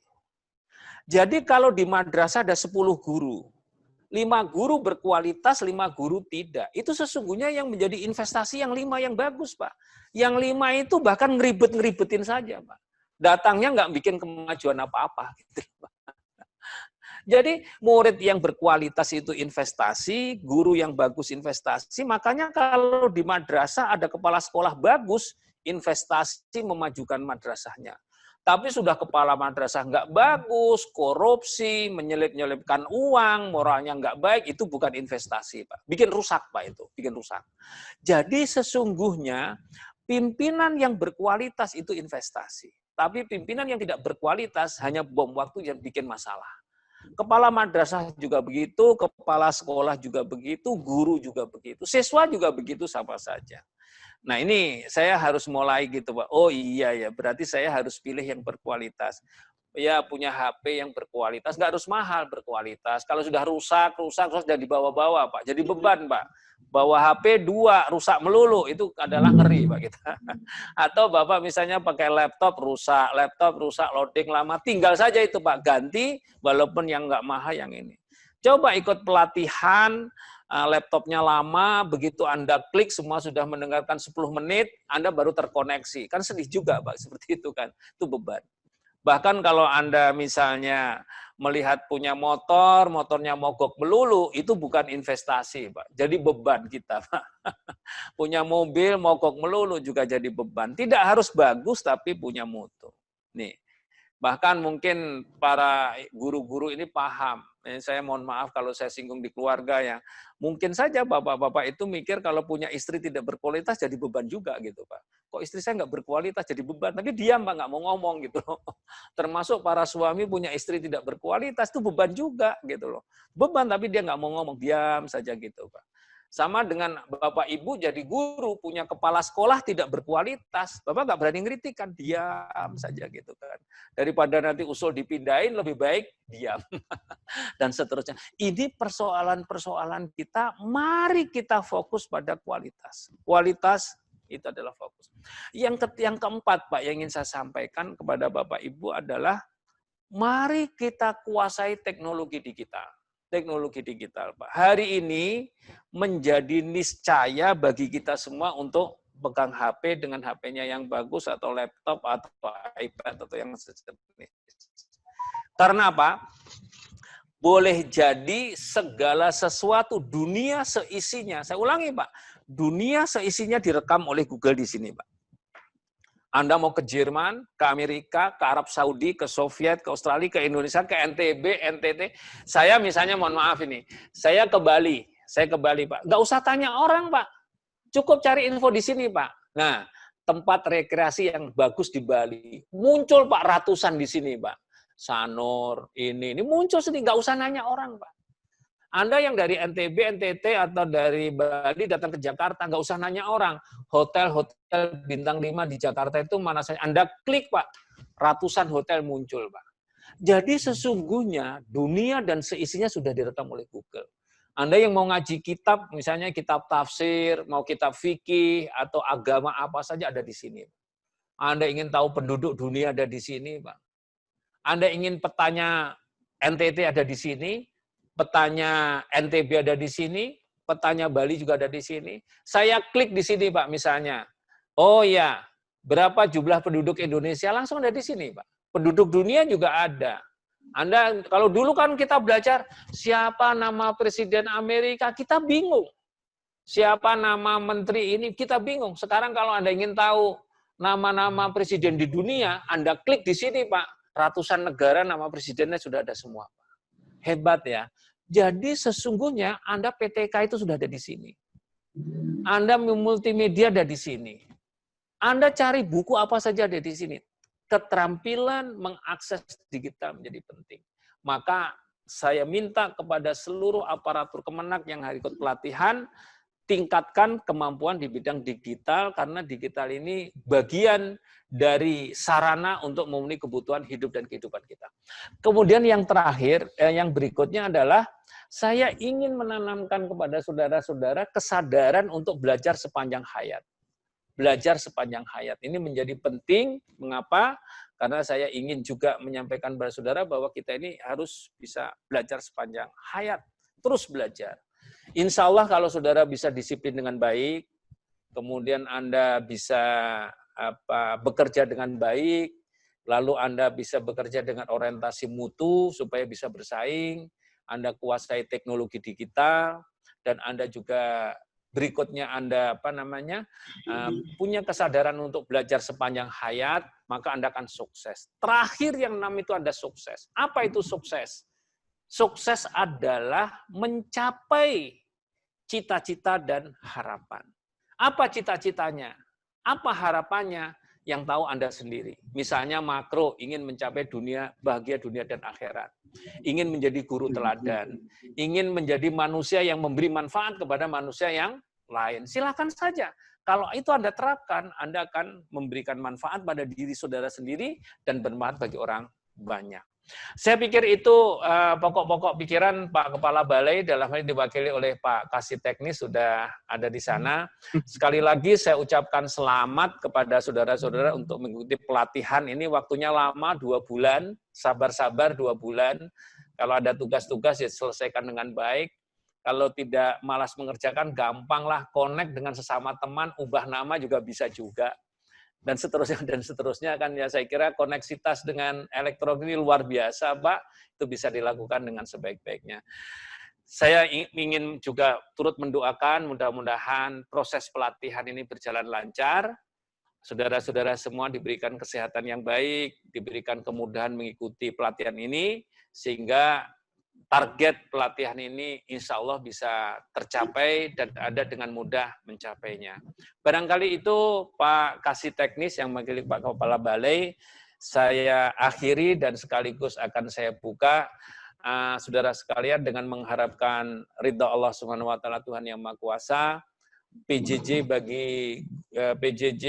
S2: Jadi kalau di madrasah ada 10 guru, 5 guru berkualitas, 5 guru tidak. Itu sesungguhnya yang menjadi investasi yang 5 yang bagus, Pak. Yang 5 itu bahkan ngeribet-ngeribetin saja, Pak. Datangnya nggak bikin kemajuan apa-apa. Gitu, Pak. Jadi murid yang berkualitas itu investasi, guru yang bagus investasi. Makanya kalau di madrasah ada kepala sekolah bagus, investasi memajukan madrasahnya. Tapi sudah kepala madrasah nggak bagus, korupsi, menyelip-nyelipkan uang, moralnya nggak baik, itu bukan investasi, Pak. Bikin rusak, Pak, itu. Bikin rusak. Jadi sesungguhnya pimpinan yang berkualitas itu investasi. Tapi pimpinan yang tidak berkualitas hanya bom waktu yang bikin masalah. Kepala madrasah juga begitu, kepala sekolah juga begitu, guru juga begitu, siswa juga begitu, sama saja. Nah ini saya harus mulai gitu, Pak. Oh iya ya, berarti saya harus pilih yang berkualitas. Ya punya HP yang berkualitas, nggak harus mahal, berkualitas. Kalau sudah rusak sudah dibawa-bawa, Pak. Jadi beban, Pak. Bawa HP 2, rusak melulu, itu adalah ngeri, Pak, kita. Atau Bapak misalnya pakai laptop rusak, loading lama, tinggal saja itu, Pak. Ganti, walaupun yang nggak mahal yang ini. Coba ikut pelatihan, laptopnya lama, begitu Anda klik semua sudah mendengarkan 10 menit, Anda baru terkoneksi. Kan sedih juga, Pak, seperti itu kan. Itu beban. Bahkan kalau Anda misalnya melihat punya motor, motornya mogok melulu, itu bukan investasi, Pak. Jadi beban kita, Pak. Punya mobil mogok melulu juga jadi beban. Tidak harus bagus, tapi punya mutu. Nih. Bahkan mungkin para guru-guru ini paham. Saya mohon maaf kalau saya singgung di keluarga yang mungkin saja bapak-bapak itu mikir kalau punya istri tidak berkualitas jadi beban juga gitu, Pak. Kok istri saya nggak berkualitas jadi beban, tapi diam, Pak, nggak mau ngomong gitu loh. Termasuk para suami punya istri tidak berkualitas itu beban juga gitu loh. Beban tapi dia nggak mau ngomong, diam saja gitu, Pak. Sama dengan Bapak Ibu jadi guru, punya kepala sekolah tidak berkualitas. Bapak nggak berani ngeritik kan, diam saja gitu kan. Daripada nanti usul dipindahin, lebih baik diam. Dan seterusnya. Ini persoalan-persoalan kita, mari kita fokus pada kualitas. Kualitas itu adalah fokus. Yang keempat, Pak, yang ingin saya sampaikan kepada Bapak Ibu adalah, mari kita kuasai teknologi digital. Teknologi digital, Pak. Hari ini menjadi niscaya bagi kita semua untuk pegang HP dengan HP-nya yang bagus atau laptop atau iPad atau yang sejenis. Karena apa? Boleh jadi segala sesuatu, dunia seisinya. Saya ulangi, Pak. Dunia seisinya direkam oleh Google di sini, Pak. Anda mau ke Jerman, ke Amerika, ke Arab Saudi, ke Soviet, ke Australia, ke Indonesia, ke NTB, NTT. Saya misalnya, mohon maaf ini, saya ke Bali, Pak. Nggak usah tanya orang, Pak. Cukup cari info di sini, Pak. Nah, tempat rekreasi yang bagus di Bali. Muncul, Pak, ratusan di sini, Pak. Sanur, ini muncul sendiri, nggak usah nanya orang, Pak. Anda yang dari NTB, NTT, atau dari Bali datang ke Jakarta, nggak usah nanya orang. Hotel-hotel bintang 5 di Jakarta itu mana saja. Anda klik, Pak, ratusan hotel muncul, Pak. Jadi sesungguhnya dunia dan seisinya sudah direkam oleh Google. Anda yang mau ngaji kitab, misalnya kitab tafsir, mau kitab fikih, atau agama apa saja ada di sini. Anda ingin tahu penduduk dunia ada di sini, Pak. Anda ingin petanya NTT ada di sini, petanya NTB ada di sini, petanya Bali juga ada di sini. Saya klik di sini, Pak, misalnya. Oh ya, berapa jumlah penduduk Indonesia? Langsung ada di sini, Pak. Penduduk dunia juga ada. Anda kalau dulu kan kita belajar siapa nama presiden Amerika, kita bingung. Siapa nama menteri ini, kita bingung. Sekarang kalau Anda ingin tahu nama-nama presiden di dunia, Anda klik di sini, Pak. Ratusan negara nama presidennya sudah ada semua. Hebat ya. Jadi sesungguhnya Anda PTK itu sudah ada di sini. Anda multimedia ada di sini. Anda cari buku apa saja ada di sini. Keterampilan mengakses digital menjadi penting. Maka saya minta kepada seluruh aparatur Kemenak yang hari ikut pelatihan, tingkatkan kemampuan di bidang digital, karena digital ini bagian dari sarana untuk memenuhi kebutuhan hidup dan kehidupan kita. Kemudian yang terakhir, yang berikutnya adalah saya ingin menanamkan kepada saudara-saudara kesadaran untuk belajar sepanjang hayat. Belajar sepanjang hayat. Ini menjadi penting. Mengapa? Karena saya ingin juga menyampaikan kepada saudara bahwa kita ini harus bisa belajar sepanjang hayat. Terus belajar. Insya Allah kalau saudara bisa disiplin dengan baik, kemudian Anda bisa bekerja dengan baik, lalu Anda bisa bekerja dengan orientasi mutu supaya bisa bersaing, Anda kuasai teknologi digital, dan Anda juga berikutnya Anda punya kesadaran untuk belajar sepanjang hayat, maka Anda akan sukses. Terakhir yang 6 itu Anda sukses. Apa itu sukses? Sukses adalah mencapai cita-cita dan harapan. Apa cita-citanya? Apa harapannya? Yang tahu Anda sendiri. Misalnya makro, ingin mencapai bahagia dunia dan akhirat. Ingin menjadi guru teladan. Ingin menjadi manusia yang memberi manfaat kepada manusia yang lain. Silakan saja. Kalau itu Anda terapkan, Anda akan memberikan manfaat pada diri saudara sendiri dan bermanfaat bagi orang banyak. Saya pikir itu pokok-pokok pikiran Pak Kepala Balai, dalam hal ini diwakili oleh Pak Kasih Teknis sudah ada di sana. Sekali lagi saya ucapkan selamat kepada saudara-saudara untuk mengikuti pelatihan ini. Waktunya lama, 2 bulan, sabar-sabar 2 bulan. Kalau ada tugas-tugas ya selesaikan dengan baik. Kalau tidak malas mengerjakan, gampanglah connect dengan sesama teman, ubah nama juga bisa juga. Dan seterusnya kan ya, saya kira koneksitas dengan elektronik ini luar biasa, Pak. Itu bisa dilakukan dengan sebaik-baiknya. Saya ingin juga turut mendoakan mudah-mudahan proses pelatihan ini berjalan lancar. Saudara-saudara semua diberikan kesehatan yang baik, diberikan kemudahan mengikuti pelatihan ini, sehingga target pelatihan ini insya Allah bisa tercapai dan ada dengan mudah mencapainya. Barangkali itu Pak Kasih Teknis yang mewakili Pak Kepala Balai, saya akhiri dan sekaligus akan saya buka. Saudara sekalian, dengan mengharapkan ridha Allah Subhanahu wa taala, Tuhan yang Maha Kuasa, PJJ bagi PJJ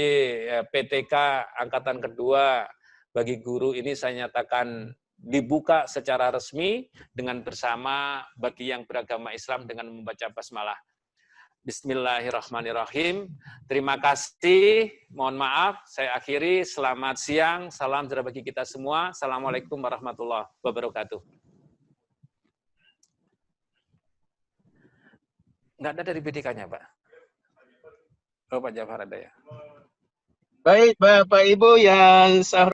S2: PTK angkatan kedua bagi guru ini saya nyatakan dibuka secara resmi dengan bersama bagi yang beragama Islam dengan membaca basmalah. Bismillahirrahmanirrahim. Terima kasih. Mohon maaf, saya akhiri. Selamat siang. Salam sejahtera bagi kita semua. Assalamualaikum warahmatullahi wabarakatuh. Nggak ada dari BDK-nya, Pak. Oh, Pak Jafar ada ya.
S1: Baik, Bapak Ibu yang saya